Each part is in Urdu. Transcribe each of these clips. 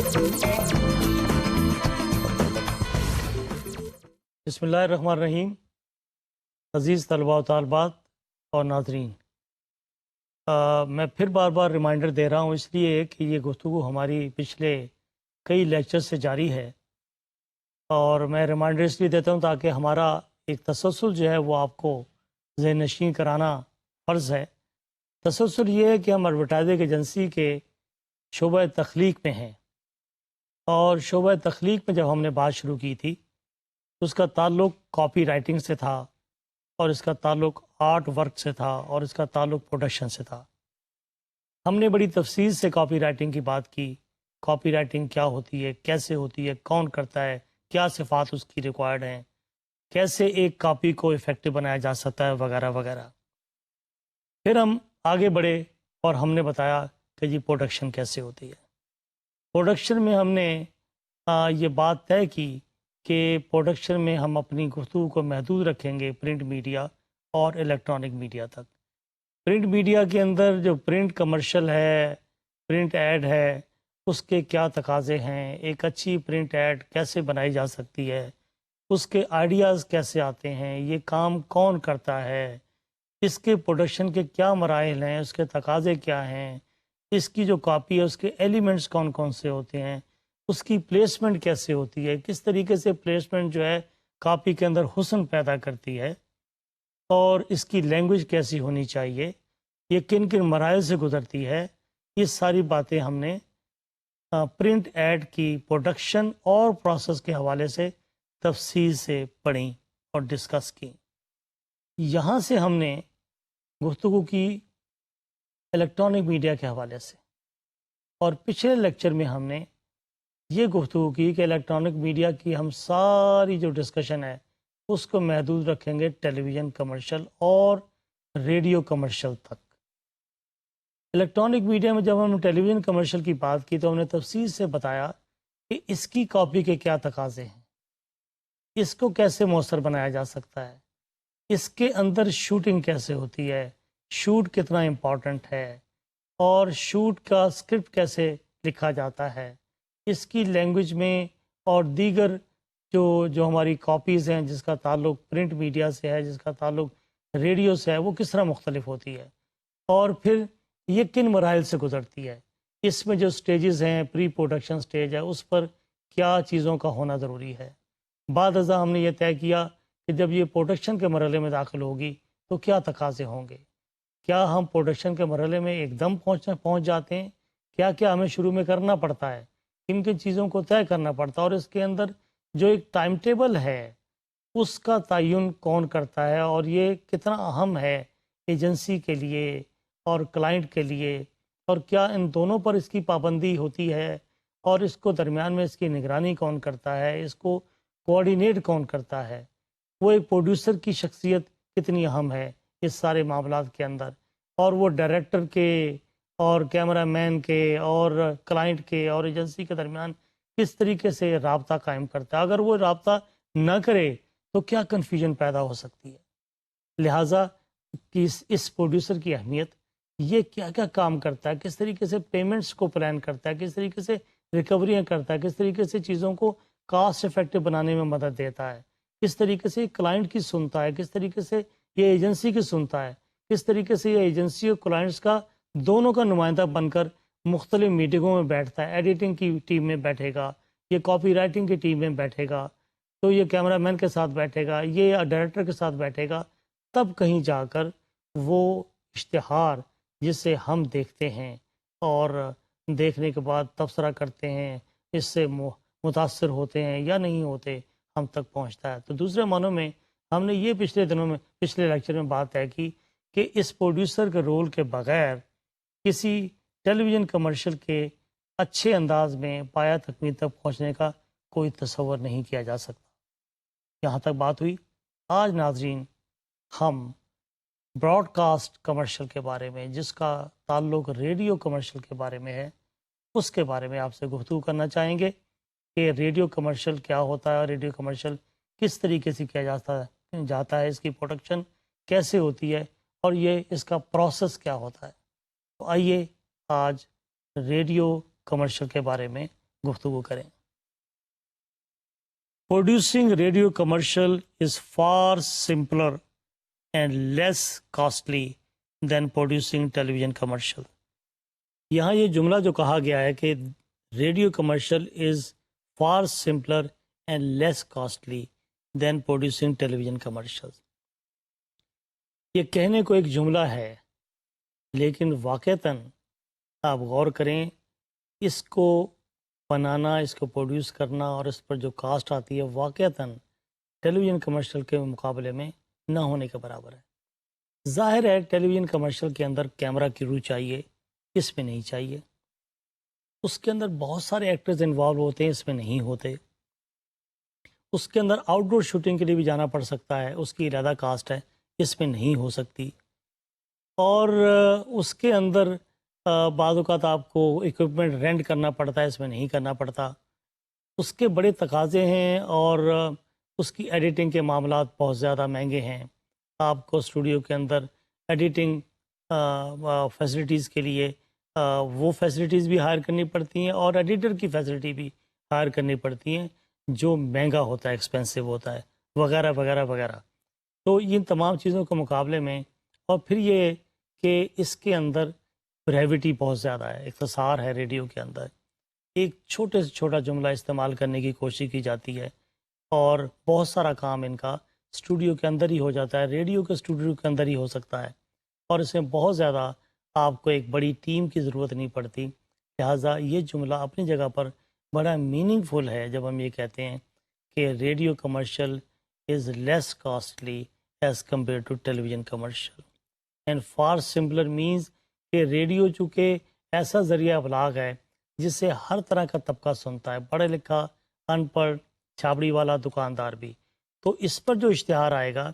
بسم اللہ الرحمن الرحیم. عزیز طلباء و طالبات اور ناظرین، میں پھر بار بار ریمائنڈر دے رہا ہوں اس لیے کہ یہ گفتگو ہماری پچھلے کئی لیکچر سے جاری ہے، اور میں ریمائنڈر اس لیے دیتا ہوں تاکہ ہمارا ایک تسلسل جو ہے وہ آپ کو ذہن نشین کرانا فرض ہے. تسلسل یہ ہے کہ ہم ایڈورٹائزنگ ایجنسی کے شعبہ تخلیق میں ہیں، اور شعبہ تخلیق میں جب ہم نے بات شروع کی تھی تو اس کا تعلق کاپی رائٹنگ سے تھا، اور اس کا تعلق آرٹ ورک سے تھا، اور اس کا تعلق پروڈکشن سے تھا. ہم نے بڑی تفصیل سے کاپی رائٹنگ کی بات کی، کاپی رائٹنگ کیا ہوتی ہے، کیسے ہوتی ہے، کون کرتا ہے، کیا صفات اس کی ریکوائرڈ ہیں، کیسے ایک کاپی کو افیکٹو بنایا جا سکتا ہے، وغیرہ وغیرہ. پھر ہم آگے بڑھے اور ہم نے بتایا کہ جی پروڈکشن کیسے ہوتی ہے. پروڈکشن میں ہم نے یہ بات طے کی کہ پروڈکشن میں ہم اپنی گفتگو کو محدود رکھیں گے پرنٹ میڈیا اور الیکٹرانک میڈیا تک. پرنٹ میڈیا کے اندر جو پرنٹ کمرشل ہے، پرنٹ ایڈ ہے، اس کے کیا تقاضے ہیں، ایک اچھی پرنٹ ایڈ کیسے بنائی جا سکتی ہے، اس کے آئیڈیاز کیسے آتے ہیں، یہ کام کون کرتا ہے، اس کے پروڈکشن کے کیا مراحل ہیں، اس کے تقاضے کیا ہیں، اس کی جو کاپی ہے اس کے ایلیمنٹس کون کون سے ہوتے ہیں، اس کی پلیسمنٹ کیسے ہوتی ہے، کس طریقے سے پلیسمنٹ جو ہے کاپی کے اندر حسن پیدا کرتی ہے، اور اس کی لینگویج کیسی ہونی چاہیے، یہ کن کن مراحل سے گزرتی ہے. یہ ساری باتیں ہم نے پرنٹ ایڈ کی پروڈکشن اور پروسیس کے حوالے سے تفصیل سے پڑھیں اور ڈسکس کی. یہاں سے ہم نے گفتگو کی الیکٹرانک میڈیا کے حوالے سے، اور پچھلے لیکچر میں ہم نے یہ گفتگو کی کہ الیکٹرانک میڈیا کی ہم ساری جو ڈسکشن ہے اس کو محدود رکھیں گے ٹیلی ویژن کمرشل اور ریڈیو کمرشل تک. الیکٹرانک میڈیا میں جب ہم ٹیلی ویژن کمرشل کی بات کی تو ہم نے تفصیل سے بتایا کہ اس کی کاپی کے کیا تقاضے ہیں، اس کو کیسے مؤثر بنایا جا سکتا ہے، اس کے اندر شوٹنگ کیسے ہوتی ہے، شوٹ کتنا امپورٹنٹ ہے، اور شوٹ کا اسکرپٹ کیسے لکھا جاتا ہے، اس کی لینگویج میں، اور دیگر جو ہماری کاپیز ہیں جس کا تعلق پرنٹ میڈیا سے ہے، جس کا تعلق ریڈیو سے ہے، وہ کس طرح مختلف ہوتی ہے، اور پھر یہ کن مراحل سے گزرتی ہے. اس میں جو سٹیجز ہیں، پری پروڈکشن سٹیج ہے، اس پر کیا چیزوں کا ہونا ضروری ہے. بعد ازاں ہم نے یہ طے کیا کہ جب یہ پروڈکشن کے مرحلے میں داخل ہوگی تو کیا تقاضے ہوں گے، کیا ہم پروڈکشن کے مرحلے میں ایک دم پہنچ جاتے ہیں، کیا ہمیں شروع میں کرنا پڑتا ہے، کن کن چیزوں کو طے کرنا پڑتا ہے، اور اس کے اندر جو ایک ٹائم ٹیبل ہے اس کا تعین کون کرتا ہے، اور یہ کتنا اہم ہے ایجنسی کے لیے اور کلائنٹ کے لیے، اور کیا ان دونوں پر اس کی پابندی ہوتی ہے، اور اس کو درمیان میں اس کی نگرانی کون کرتا ہے، اس کو کوآرڈینیٹ کون کرتا ہے، وہ ایک پروڈیوسر کی شخصیت کتنی اہم ہے اس سارے معاملات کے اندر، اور وہ ڈائریکٹر کے اور کیمرہ مین کے اور کلائنٹ کے اور ایجنسی کے درمیان کس طریقے سے رابطہ قائم کرتا ہے. اگر وہ رابطہ نہ کرے تو کیا کنفیوژن پیدا ہو سکتی ہے. لہٰذا اس پروڈیوسر کی اہمیت، یہ کیا کیا کام کرتا ہے، کس طریقے سے پیمنٹس کو پلان کرتا ہے، کس طریقے سے ریکوریاں کرتا ہے، کس طریقے سے چیزوں کو کاسٹ افیکٹو بنانے میں مدد دیتا ہے، کس طریقے سے کلائنٹ کی سنتا ہے، کس طریقے سے یہ ایجنسی کی سنتا ہے، کس طریقے سے یہ ایجنسی اور کلائنٹس کا دونوں کا نمائندہ بن کر مختلف میٹنگوں میں بیٹھتا ہے. ایڈیٹنگ کی ٹیم میں بیٹھے گا، یہ کاپی رائٹنگ کی ٹیم میں بیٹھے گا، تو یہ کیمرہ مین کے ساتھ بیٹھے گا، یہ ڈائریکٹر کے ساتھ بیٹھے گا، تب کہیں جا کر وہ اشتہار جسے ہم دیکھتے ہیں اور دیکھنے کے بعد تبصرہ کرتے ہیں، اس سے متاثر ہوتے ہیں یا نہیں ہوتے، ہم تک پہنچتا ہے. تو دوسرے معنوں میں ہم نے یہ پچھلے لیکچر میں بات ہے کہ اس پروڈیوسر کے رول کے بغیر کسی ٹیلی ویژن کمرشل کے اچھے انداز میں پایہ تکمیل تک پہنچنے کا کوئی تصور نہیں کیا جا سکتا. یہاں تک بات ہوئی. آج ناظرین ہم براڈ کاسٹ کمرشل کے بارے میں، جس کا تعلق ریڈیو کمرشل کے بارے میں ہے، اس کے بارے میں آپ سے گفتگو کرنا چاہیں گے کہ ریڈیو کمرشل کیا ہوتا ہے، اور ریڈیو کمرشل کس طریقے سے کیا جاتا ہے، اس کی پروڈکشن کیسے ہوتی ہے، اور یہ اس کا پروسیس کیا ہوتا ہے. تو آئیے آج ریڈیو کمرشل کے بارے میں گفتگو کریں. Producing radio commercial is far simpler and less costly than producing television commercial. یہاں یہ جملہ جو کہا گیا ہے کہ radio commercial is far simpler and less costly than producing television commercial. یہ کہنے کو ایک جملہ ہے لیکن واقعتاً آپ غور کریں اس کو بنانا، اس کو پروڈیوس کرنا اور اس پر جو کاسٹ آتی ہے واقعتاً ٹیلی ویژن کمرشل کے مقابلے میں نہ ہونے کے برابر ہے. ظاہر ہے ٹیلی ویژن کمرشل کے اندر کیمرہ کی روح چاہیے، اس میں نہیں چاہیے. اس کے اندر بہت سارے ایکٹرز انوالو ہوتے ہیں، اس میں نہیں ہوتے. اس کے اندر آؤٹ ڈور شوٹنگ کے لیے بھی جانا پڑ سکتا ہے، اس کی علیحدہ کاسٹ ہے، اس میں نہیں ہو سکتی. اور اس کے اندر بعض اوقات آپ کو اکوپمنٹ رینٹ کرنا پڑتا ہے، اس میں نہیں کرنا پڑتا. اس کے بڑے تقاضے ہیں اور اس کی ایڈیٹنگ کے معاملات بہت زیادہ مہنگے ہیں. آپ کو اسٹوڈیو کے اندر ایڈیٹنگ فیسلٹیز کے لیے وہ فیسلٹیز بھی ہائر کرنی پڑتی ہیں اور ایڈیٹر کی فیسلٹی بھی ہائر کرنی پڑتی ہیں جو مہنگا ہوتا ہے، ایکسپینسو ہوتا ہے، وغیرہ وغیرہ وغیرہ. تو ان تمام چیزوں کے مقابلے میں اور پھر یہ کہ اس کے اندر بریوٹی بہت زیادہ ہے، اختصار ہے. ریڈیو کے اندر ایک چھوٹے سے چھوٹا جملہ استعمال کرنے کی کوشش کی جاتی ہے اور بہت سارا کام ان کا اسٹوڈیو کے اندر ہی ہو جاتا ہے، ریڈیو کے اسٹوڈیو کے اندر ہی ہو سکتا ہے اور اس میں بہت زیادہ آپ کو ایک بڑی ٹیم کی ضرورت نہیں پڑتی. لہٰذا یہ جملہ اپنی جگہ پر بڑا میننگ فل ہے جب ہم یہ کہتے ہیں کہ radio commercial is less costly as compare to television commercial and far simpler means کہ ریڈیو چونکہ ایسا ذریعہ ابلاغ ہے جس سے ہر طرح کا طبقہ سنتا ہے، پڑھا لکھا، ان پڑھ، چھاپڑی والا، دکاندار بھی. تو اس پر جو اشتہار آئے گا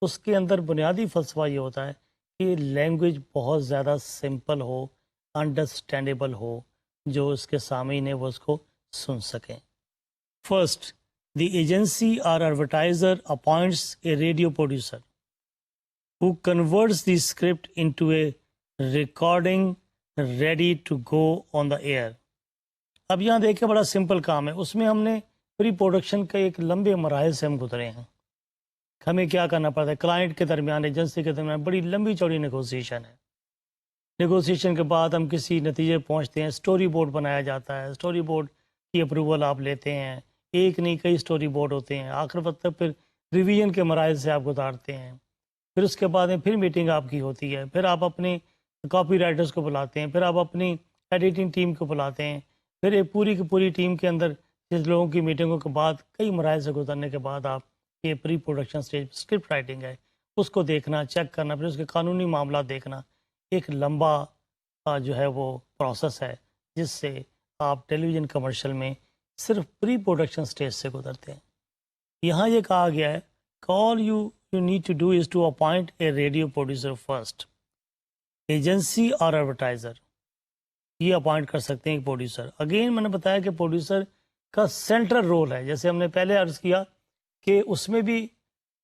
اس کے اندر بنیادی فلسفہ یہ ہوتا ہے کہ لینگویج بہت زیادہ سمپل ہو، انڈرسٹینڈیبل ہو، جو اس کے سامعین ہیں وہ اس کو سن سکیں. فرسٹ، دی ایجنسی اور advertiser appoints a radio producer who converts the script into a recording ready to go on the air. اب یہاں دیکھیں بڑا سمپل کام ہے، اس میں ہم نے پری پروڈکشن کے ایک لمبے مراحل سے ہم گزرے ہیں. ہمیں کیا کرنا پڑتا ہے، کلائنٹ کے درمیان، ایجنسی کے درمیان بڑی لمبی چوڑی نیگوسیشن ہے. نیگوسیشن کے بعد ہم کسی نتیجے پہنچتے ہیں، سٹوری بورڈ بنایا جاتا ہے، سٹوری بورڈ کی اپروول آپ لیتے ہیں، ایک نہیں کئی سٹوری بورڈ ہوتے ہیں، آخر وقت تک پھر ریویژن کے مراحل سے آپ گزارتے ہیں. پھر اس کے بعد میں پھر میٹنگ آپ کی ہوتی ہے، پھر آپ اپنے کاپی رائٹرز کو بلاتے ہیں، پھر آپ اپنی ایڈیٹنگ ٹیم کو بلاتے ہیں، پھر ایک پوری کی پوری ٹیم کے اندر جس لوگوں کی میٹنگوں کے بعد کئی مراحل سے گزرنے کے بعد آپ یہ پری پروڈکشن سٹیج اسکرپٹ رائٹنگ ہے اس کو دیکھنا، چیک کرنا، پھر اس کے قانونی معاملات دیکھنا، ایک لمبا جو ہے وہ پروسیس ہے جس سے آپ ٹیلی ویژن کمرشل میں صرف پری پروڈکشن سٹیج سے گزرتے ہیں. یہاں یہ کہا گیا ہے all you need to do is to appoint a radio producer first. Agency اور ایڈورٹائزر یہ اپوائنٹ کر سکتے ہیں ایک پروڈیوسر. اگین میں نے بتایا کہ پروڈیوسر کا سینٹرل رول ہے، جیسے ہم نے پہلے عرض کیا کہ اس میں بھی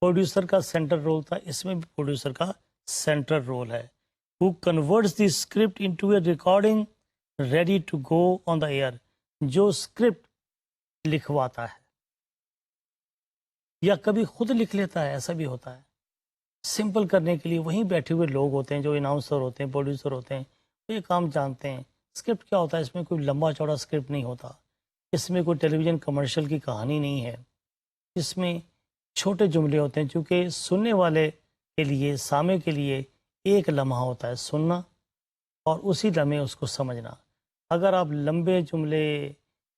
پروڈیوسر کا سینٹرل رول تھا، اس میں بھی پروڈیوسر کا سینٹرل رول ہے. who converts the script into a recording ready to go on the air. جو اسکرپٹ لکھواتا ہے یا کبھی خود لکھ لیتا ہے، ایسا بھی ہوتا ہے. سمپل کرنے کے لیے وہیں بیٹھے ہوئے لوگ ہوتے ہیں جو اناؤنسر ہوتے ہیں، پروڈیوسر ہوتے ہیں، وہ یہ کام جانتے ہیں. اسکرپٹ کیا ہوتا ہے؟ اس میں کوئی لمبا چوڑا اسکرپٹ نہیں ہوتا، اس میں کوئی ٹیلی ویژن کمرشل کی کہانی نہیں ہے، اس میں چھوٹے جملے ہوتے ہیں. چونکہ سننے والے کے لیے، سامع کے لیے ایک لمحہ ہوتا ہے سننا اور اسی لمحے اس کو سمجھنا. اگر آپ لمبے جملے،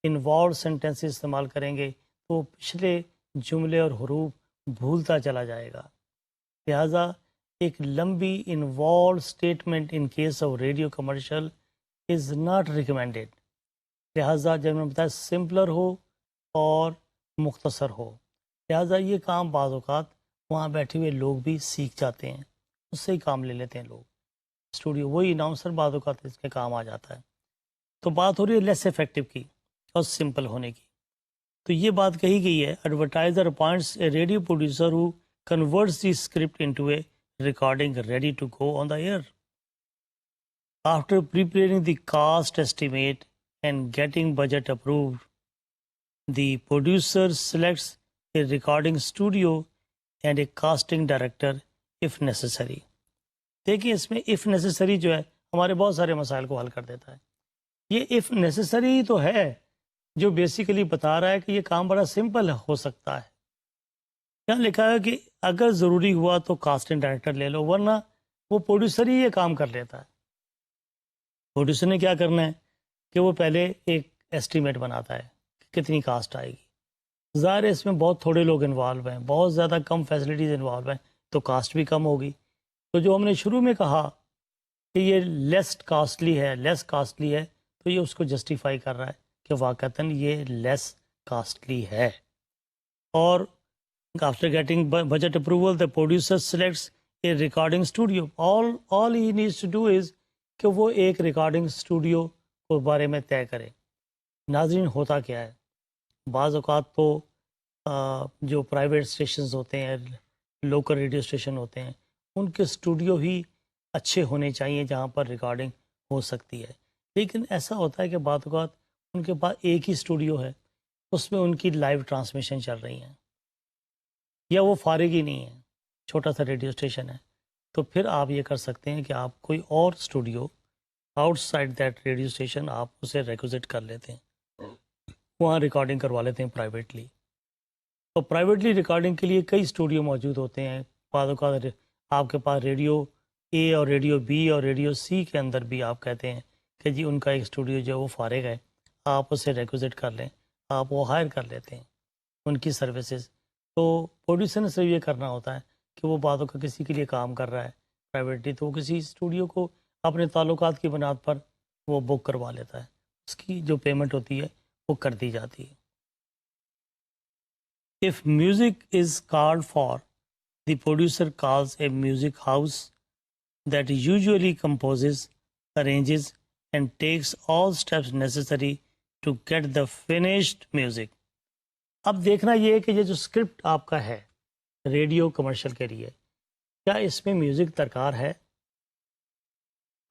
انوالوڈ سینٹینس استعمال کریں گے تو پچھلے جملے اور حروف بھولتا چلا جائے گا. لہٰذا ایک لمبی involved statement in case of radio commercial is not recommended. لہٰذا جب میں بتایا سمپلر ہو اور مختصر ہو، لہٰذا یہ کام بعض اوقات وہاں بیٹھے ہوئے لوگ بھی سیکھ جاتے ہیں، اس سے ہی کام لے لیتے ہیں لوگ. اسٹوڈیو وہی اناؤنسر بعض اوقات اس کے کام آ جاتا ہے. تو بات ہو رہی ہے لیس افیکٹو کی اور سمپل ہونے کی. تو یہ بات کہی گئی ہے advertiser appoints a radio producer who converts the script into a recording ready to go on the air. After preparing the cost estimate and getting budget approved, the producer selects a recording studio and a casting director if necessary. دیکھیں اس میں if necessary جو ہے ہمارے بہت سارے مسائل کو حل کر دیتا ہے. یہ if necessary تو ہے جو بیسیکلی بتا رہا ہے کہ یہ کام بڑا سمپل ہو سکتا ہے. یہاں لکھا ہے کہ اگر ضروری ہوا تو کاسٹنگ ڈائریکٹر لے لو، ورنہ وہ پروڈیوسر ہی یہ کام کر لیتا ہے. پروڈیوسر نے کیا کرنا ہے کہ وہ پہلے ایک ایسٹیمیٹ بناتا ہے کہ کتنی کاسٹ آئے گی. ظاہر ہے اس میں بہت تھوڑے لوگ انوالو ہیں، بہت زیادہ کم فیسلٹیز انوالو ہیں، تو کاسٹ بھی کم ہوگی. تو جو ہم نے شروع میں کہا کہ یہ لیس کاسٹلی ہے تو یہ اس کو جسٹیفائی کر رہا ہے کہ واقعتاً یہ لیس کاسٹلی ہے. اور after getting budget approval, the producer selects a recording studio. All he needs to do is کہ وہ ایک ریکارڈنگ اسٹوڈیو کو بارے میں طے کرے. ناظرین ہوتا کیا ہے، بعض اوقات تو جو پرائیویٹ اسٹیشنز ہوتے ہیں، لوکل ریڈیو اسٹیشن ہوتے ہیں، ان کے اسٹوڈیو ہی اچھے ہونے چاہیے جہاں پر ریکارڈنگ ہو سکتی ہے. لیکن ایسا ہوتا ہے کہ بعض اوقات ان کے پاس ایک ہی اسٹوڈیو ہے، اس میں ان کی لائیو ٹرانسمیشن چل رہی ہیں، یا وہ فارغ ہی نہیں ہے، چھوٹا سا ریڈیو اسٹیشن ہے. تو پھر آپ یہ کر سکتے ہیں کہ آپ کوئی اور studio out side that radio station آپ اسے ریکوزٹ کر لیتے ہیں، وہاں ریکارڈنگ کروا لیتے ہیں پرائیویٹلی. تو پرائیویٹلی ریکارڈنگ کے لیے کئی اسٹوڈیو موجود ہوتے ہیں. بعض اوقات آپ کے پاس ریڈیو اے اور ریڈیو بی اور ریڈیو سی کے اندر بھی آپ کہتے ہیں کہ جی ان کا ایک اسٹوڈیو جو ہے وہ فارغ ہے، آپ اسے ریکوزٹ کر لیں، آپ وہ ہائر کر لیتے ہیں ان کی سروسز. تو پروڈیوسر نے صرف یہ کرنا ہوتا ہے کہ وہ بعضوں کا کسی کے لیے کام کر رہا ہے پرائیویٹلی، تو وہ کسی اسٹوڈیو کو اپنے تعلقات کی بنیاد پر وہ بک کروا لیتا ہے، اس کی جو پیمنٹ ہوتی ہے وہ کر دی جاتی ہے. If music is called for, the producer calls a music house that usually composes, arranges, and takes all steps necessary to get the finished music. اب دیکھنا یہ ہے کہ یہ جو اسکرپٹ آپ کا ہے ریڈیو کمرشل کے لیے، کیا اس میں میوزک درکار ہے؟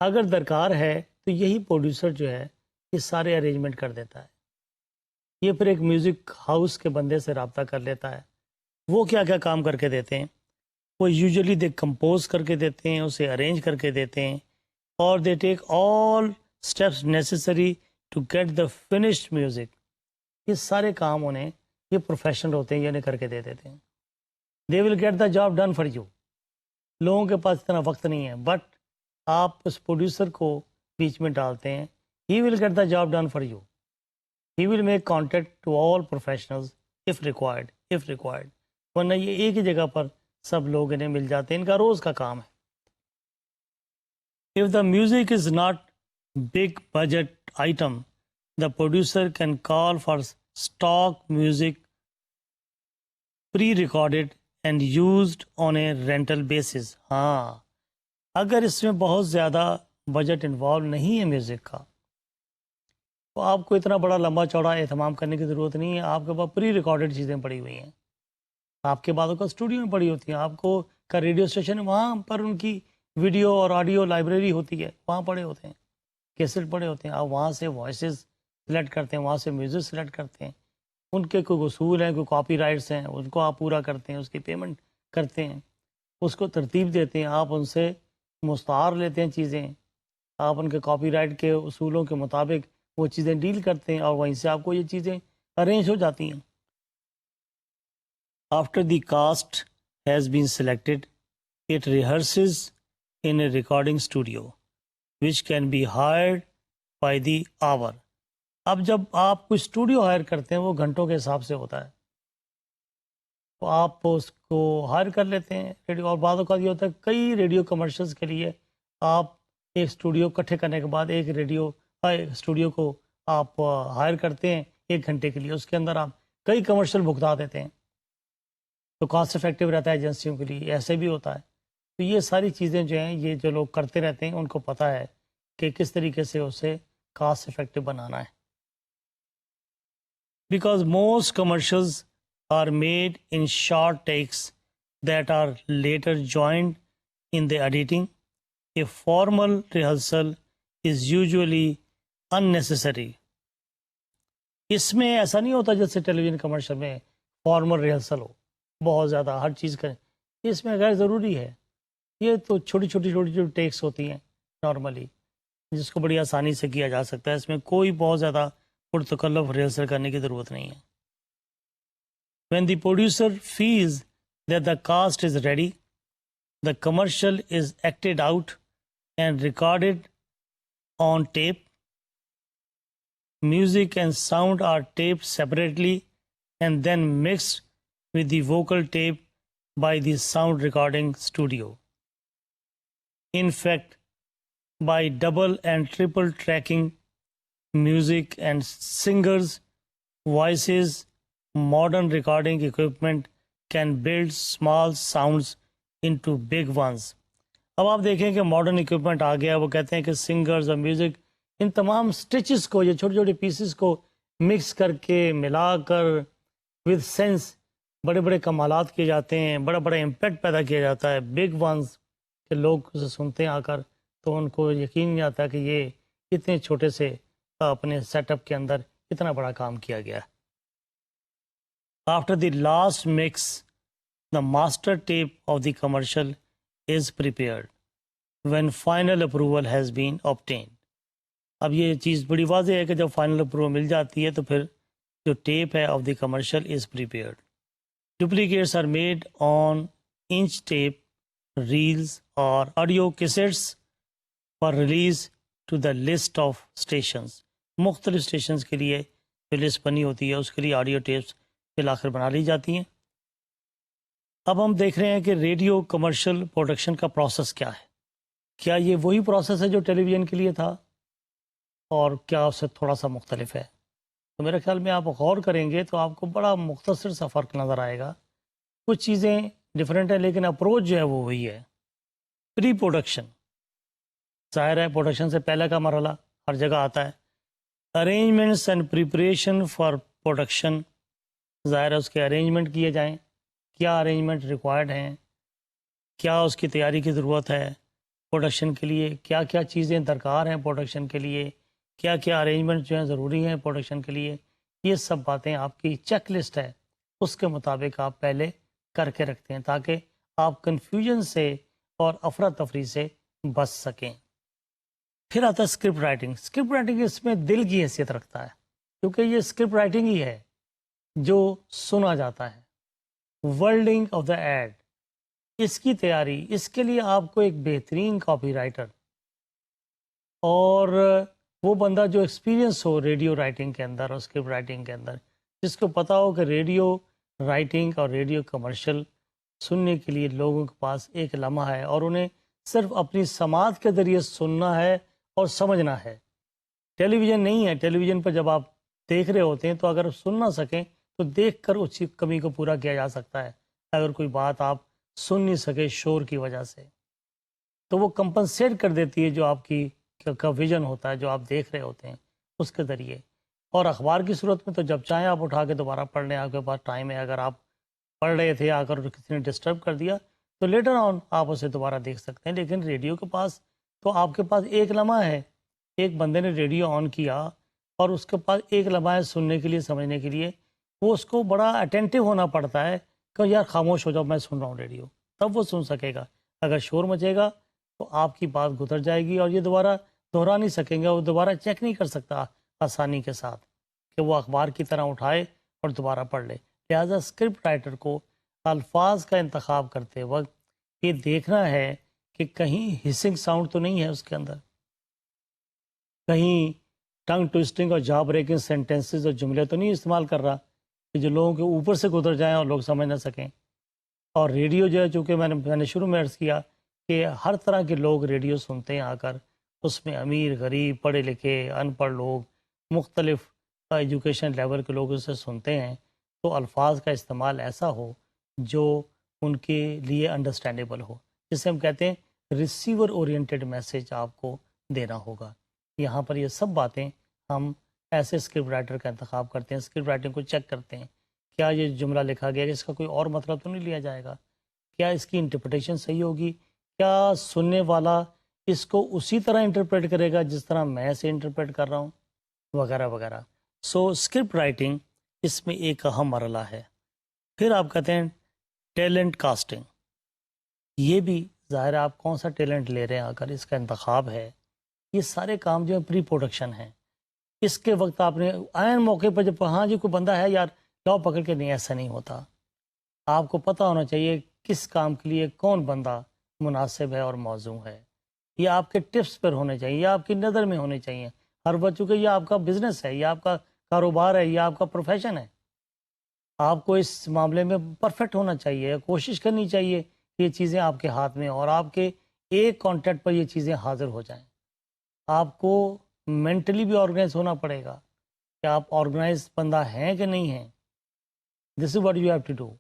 اگر درکار ہے تو یہی پروڈیوسر جو ہے یہ سارے ارینجمنٹ کر دیتا ہے. یہ پھر ایک میوزک ہاؤس کے بندے سے رابطہ کر لیتا ہے. وہ کیا کیا کام کر کے دیتے ہیں؟ وہ یوزلی دے کمپوز کر کے دیتے ہیں، اسے ارینج کر کے دیتے ہیں، اور they take all steps necessary to get the finished music. یہ سارے کام انہیں، یہ پروفیشنل ہوتے ہیں، یہ انہیں کر کے دے دیتے ہیں. They will get the job done for you. لوگوں کے پاس اتنا وقت نہیں ہے، بٹ آپ اس پروڈیوسر کو بیچ میں ڈالتے ہیں. He will get the job done for you. He will make contact to all professionals if required. ورنہ یہ ایک ہی جگہ پر سب لوگ انہیں مل جاتے ہیں، ان کا روز کا کام ہے. If the music is not big budget item, the producer can call for stock music pre-recorded and used on a rental basis. ہاں، اگر اس میں بہت زیادہ بجٹ انوالو نہیں ہے میوزک کا، تو آپ کو اتنا بڑا لمبا چوڑا اہتمام کرنے کی ضرورت نہیں ہے. آپ کے پاس پری ریکارڈڈ چیزیں پڑی ہوئی ہیں، آپ کے بعدوں کا اسٹوڈیو میں پڑی ہوتی ہیں، آپ کو کا ریڈیو اسٹیشن وہاں پر ان کی ویڈیو اور آڈیو لائبریری ہوتی ہے، وہاں پڑے ہوتے ہیں، کیسٹ پڑے ہوتے ہیں. آپ وہاں سے وائسز سلیکٹ کرتے ہیں، وہاں سے میوزک سلیکٹ کرتے ہیں. ان کے کوئی اصول ہیں، کوئی کاپی رائٹس ہیں، ان کو آپ پورا کرتے ہیں، اس کی پیمنٹ کرتے ہیں، اس کو ترتیب دیتے ہیں، آپ ان سے مستعار لیتے ہیں چیزیں، آپ ان کے کاپی رائٹ کے اصولوں کے مطابق وہ چیزیں ڈیل کرتے ہیں، اور وہیں سے آپ کو یہ چیزیں ارینج ہو جاتی ہیں. After the cast has been selected, it rehearses in a recording studio, which can be hired by the hour. اب جب آپ کوئی اسٹوڈیو ہائر کرتے ہیں وہ گھنٹوں کے حساب سے ہوتا ہے، تو آپ اس کو ہائر کر لیتے ہیں ریڈیو. اور بعض اوقات یہ ہوتا ہے کئی ریڈیو کمرشلز کے لیے آپ ایک اسٹوڈیو اکٹھے کرنے کے بعد ایک اسٹوڈیو کو آپ ہائر کرتے ہیں 1 گھنٹے کے لیے، اس کے اندر آپ کئی کمرشل بھگتا دیتے ہیں، تو کاسٹ افیکٹو رہتا ہے ایجنسیوں کے لیے. ایسے بھی ہوتا ہے. تو یہ ساری چیزیں جو ہیں یہ جو لوگ کرتے رہتے ہیں ان کو پتہ ہے کہ کس طریقے سے اسے کاسٹ افیکٹو بنانا ہے. Because most commercials are made in short takes that are later joined in the editing, a formal rehearsal is usually unnecessary. اس میں ایسا نہیں ہوتا جیسے ٹیلی ویژن کمرشل میں فارمل ریہرسل ہو بہت زیادہ ہر چیز کریں، اس میں غیر ضروری ہے. یہ تو چھوٹی چھوٹی ٹیکس ہوتی ہیں نارملی، جس کو بڑی آسانی سے کیا جا سکتا ہے. اس میں کوئی بہت زیادہ پرتکلف ریہرسل کرنے کی ضرورت نہیں ہے. When the producer feels that the cast is ready, the commercial is acted out and recorded on tape. Music and sound are taped separately and then mixed with the vocal tape by the sound recording studio. In fact, by double and triple tracking music and singers' voices, modern recording equipment can build small sounds into big ones. اب آپ دیکھیں کہ ماڈرن اکوپمنٹ آ گیا، وہ کہتے ہیں کہ سنگرز اور میوزک ان تمام سٹیچز کو، یہ چھوٹے چھوٹے پیسز کو مکس کر کے ملا کر ود سینس بڑے بڑے کمالات کیے جاتے ہیں، بڑا بڑا امپیکٹ پیدا کیا جاتا ہے بگ ونز، کہ لوگ اسے سنتے ہیں آ کر تو ان کو یقین نہیں آتا کہ یہ اتنے چھوٹے سے اپنے سیٹ اپ کے اندر اتنا بڑا کام کیا گیا ہے. After the last mix, the master tape of the commercial is prepared when final approval has been obtained. اب یہ چیز بڑی واضح ہے کہ جب فائنل اپروول مل جاتی ہے تو پھر جو ٹیپ ہے of the commercial is prepared. Duplicates are made on inch tape reels اور audio cassettes for release to the list of stations. مختلف اسٹیشنز کے لیے جو لسٹ بنی ہوتی ہے اس کے لیے آڈیو ٹیپس بالآخر بنا لی جاتی ہیں. اب ہم دیکھ رہے ہیں کہ ریڈیو کمرشل پروڈکشن کا پروسیس کیا ہے. کیا یہ وہی پروسیس ہے جو ٹیلی ویژن کے لیے تھا اور کیا اس سے تھوڑا سا مختلف ہے؟ تو میرے خیال میں آپ غور کریں گے تو آپ کو بڑا مختصر سا فرق نظر آئے گا. کچھ چیزیں ڈفرینٹ ہیں لیکن اپروچ جو ہے وہ وہی ہے. پری پروڈکشن ظاہر ہے پروڈکشن سے پہلے کا مرحلہ ہر جگہ آتا ہے. Arrangements and preparation for production, ظاہر ہے اس کے ارینجمنٹ کیے جائیں، کیا ارینجمنٹ ریکوائرڈ ہیں، کیا اس کی تیاری کی ضرورت ہے پروڈکشن کے لیے، کیا کیا چیزیں درکار ہیں پروڈکشن کے لیے، کیا کیا ارینجمنٹ جو ہیں ضروری ہیں پروڈکشن کے لیے. یہ سب باتیں آپ کی چیک لسٹ ہے، اس کے مطابق آپ پہلے کر کے رکھتے ہیں تاکہ آپ کنفیوژن سے اور افراتفری سے بچ سکیں. پھر آتا ہے اسکرپٹ رائٹنگ. اسکرپٹ رائٹنگ اس میں دل کی حیثیت رکھتا ہے کیونکہ یہ اسکرپٹ رائٹنگ ہی ہے جو سنا جاتا ہے. ورلڈنگ آف دا ایڈ، اس کی تیاری، اس کے لیے آپ کو ایک بہترین کاپی رائٹر اور وہ بندہ جو ایکسپیرینس ہو ریڈیو رائٹنگ کے اندر اور اسکرپٹ رائٹنگ کے اندر، جس کو پتہ ہو کہ ریڈیو رائٹنگ اور ریڈیو کمرشل سننے کے لیے لوگوں کے پاس ایک لمحہ ہے اور انہیں صرف اپنی سماعت کے ذریعے سننا ہے اور سمجھنا ہے. ٹیلی ویژن نہیں ہے. ٹیلی ویژن پر جب آپ دیکھ رہے ہوتے ہیں تو اگر سن نہ سکیں تو دیکھ کر اس کی کمی کو پورا کیا جا سکتا ہے. اگر کوئی بات آپ سن نہیں سکے شور کی وجہ سے تو وہ کمپنسیٹ کر دیتی ہے جو آپ کی کا ویژن ہوتا ہے جو آپ دیکھ رہے ہوتے ہیں اس کے ذریعے. اور اخبار کی صورت میں تو جب چاہیں آپ اٹھا کے دوبارہ پڑھ لیں، آپ کے پاس ٹائم ہے. اگر آپ پڑھ رہے تھے آ کر کسی نے ڈسٹرب کر دیا تو لیٹر آن آپ اسے دوبارہ دیکھ سکتے ہیں. لیکن ریڈیو کے پاس تو آپ کے پاس ایک لمحہ ہے. ایک بندے نے ریڈیو آن کیا اور اس کے پاس ایک لمحہ ہے سننے کے لیے، سمجھنے کے لیے. وہ اس کو بڑا اٹینٹیو ہونا پڑتا ہے کہ یار خاموش ہو جاؤ میں سن رہا ہوں ریڈیو، تب وہ سن سکے گا. اگر شور مچے گا تو آپ کی بات گزر جائے گی اور یہ دوبارہ دہرا نہیں سکیں گے، وہ دوبارہ چیک نہیں کر سکتا آسانی کے ساتھ کہ وہ اخبار کی طرح اٹھائے اور دوبارہ پڑھ لے. لہٰذا اسکرپٹ رائٹر کو الفاظ کا انتخاب کرتے وقت یہ دیکھنا ہے کہ کہیں ہسنگ ساؤنڈ تو نہیں ہے اس کے اندر، کہیں ٹنگ ٹوسٹنگ اور جا بریکنگ سینٹینسز اور جملے تو نہیں استعمال کر رہا کہ جو لوگوں کے اوپر سے گزر جائیں اور لوگ سمجھ نہ سکیں. اور ریڈیو جو ہے چونکہ میں نے شروع میں عرض کیا کہ ہر طرح کے لوگ ریڈیو سنتے ہیں آ کر، اس میں امیر غریب پڑھے لکھے ان پڑھ لوگ، مختلف ایجوکیشن لیول کے لوگ اسے سنتے ہیں. تو الفاظ کا استعمال ایسا ہو جو ان کے لیے انڈرسٹینڈیبل ہو، جسے ہم کہتے ہیں ریسیور اورینٹیڈ میسیج آپ کو دینا ہوگا. یہاں پر یہ سب باتیں ہم ایسے اسکرپٹ رائٹر کا انتخاب کرتے ہیں. اسکرپٹ رائٹنگ کو چیک کرتے ہیں کیا یہ جملہ لکھا گیا ہے اس کا کوئی اور مطلب تو نہیں لیا جائے گا، کیا اس کی انٹرپریٹیشن صحیح ہوگی، کیا سننے والا اس کو اسی طرح انٹرپریٹ کرے گا جس طرح میں اسے انٹرپریٹ کر رہا ہوں، وغیرہ وغیرہ. سو اسکرپٹ رائٹنگ اس میں ایک اہم مرحلہ ہے. پھر آپ کہتے ہیں ٹیلنٹ کاسٹنگ. یہ بھی ظاہر ہے آپ کون سا ٹیلنٹ لے رہے ہیں اگر اس کا انتخاب ہے. یہ سارے کام جو ہے پری پروڈکشن ہیں. اس کے وقت آپ نے عین موقع پر جب ہاں جی کوئی بندہ ہے یار لاؤ پکڑ کے، نہیں ایسا نہیں ہوتا. آپ کو پتہ ہونا چاہیے کس کام کے لیے کون بندہ مناسب ہے اور موزوں ہے. یہ آپ کے ٹپس پر ہونے چاہیے، یہ آپ کی نظر میں ہونے چاہیے ہر بچوں کے. یہ آپ کا بزنس ہے، یہ آپ کا کاروبار ہے، یہ آپ کا پروفیشن ہے. آپ کو اس معاملے میں پرفیکٹ ہونا چاہیے. کوشش کرنی چاہیے کہ یہ چیزیں آپ کے ہاتھ میں اور آپ کے ایک کانٹیکٹ پر یہ چیزیں حاضر ہو جائیں. آپ کو مینٹلی بھی آرگنائز ہونا پڑے گا کہ آپ آرگنائز بندہ ہیں کہ نہیں ہیں. This is what you have to do.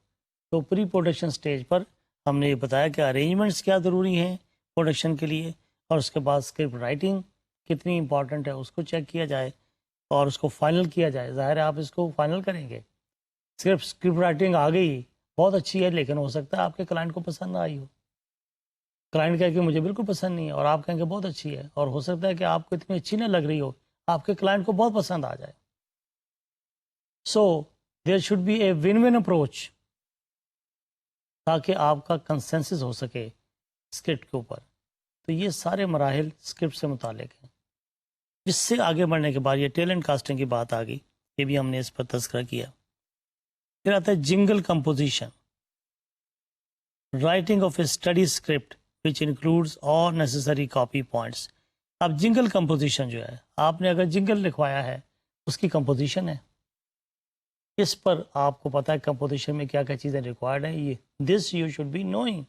تو پری پروڈکشن سٹیج پر ہم نے یہ بتایا کہ ارینجمنٹس کیا ضروری ہیں پروڈکشن کے لیے، اور اس کے بعد اسکرپٹ رائٹنگ کتنی امپورٹنٹ ہے اس کو چیک کیا جائے اور اس کو فائنل کیا جائے. ظاہر ہے آپ اس کو فائنل کریں گے. صرف اسکرپٹ رائٹنگ آ گئی بہت اچھی ہے، لیکن ہو سکتا ہے آپ کے کلائنٹ کو پسند نہ آئی ہو. کلائنٹ کہے کہ مجھے بالکل پسند نہیں ہے، اور آپ کہیں کہ بہت اچھی ہے، اور ہو سکتا ہے کہ آپ کو اتنی اچھی نہ لگ رہی ہو، آپ کے کلائنٹ کو بہت پسند آ جائے. So there should be a one one approach تاکہ آپ کا کنسنسس ہو سکے اسکرپٹ کے اوپر. تو یہ سارے مراحل اسکرپٹ سے متعلق ہیں. جس سے آگے بڑھنے کے بعد یہ ٹیلنٹ کاسٹنگ کی بات آ گئی، یہ بھی ہم نے اس پر تذکرہ کیا. پھر آتا ہے جنگل composition, writing of a study script which includes all necessary copy points. اب جنگل کمپوزیشن جو ہے، آپ نے اگر جنگل لکھوایا ہے اس کی کمپوزیشن ہے. اس پر آپ کو پتہ ہے کمپوزیشن میں کیا کیا چیزیں ریکوائرڈ ہیں. یہ this you should be knowing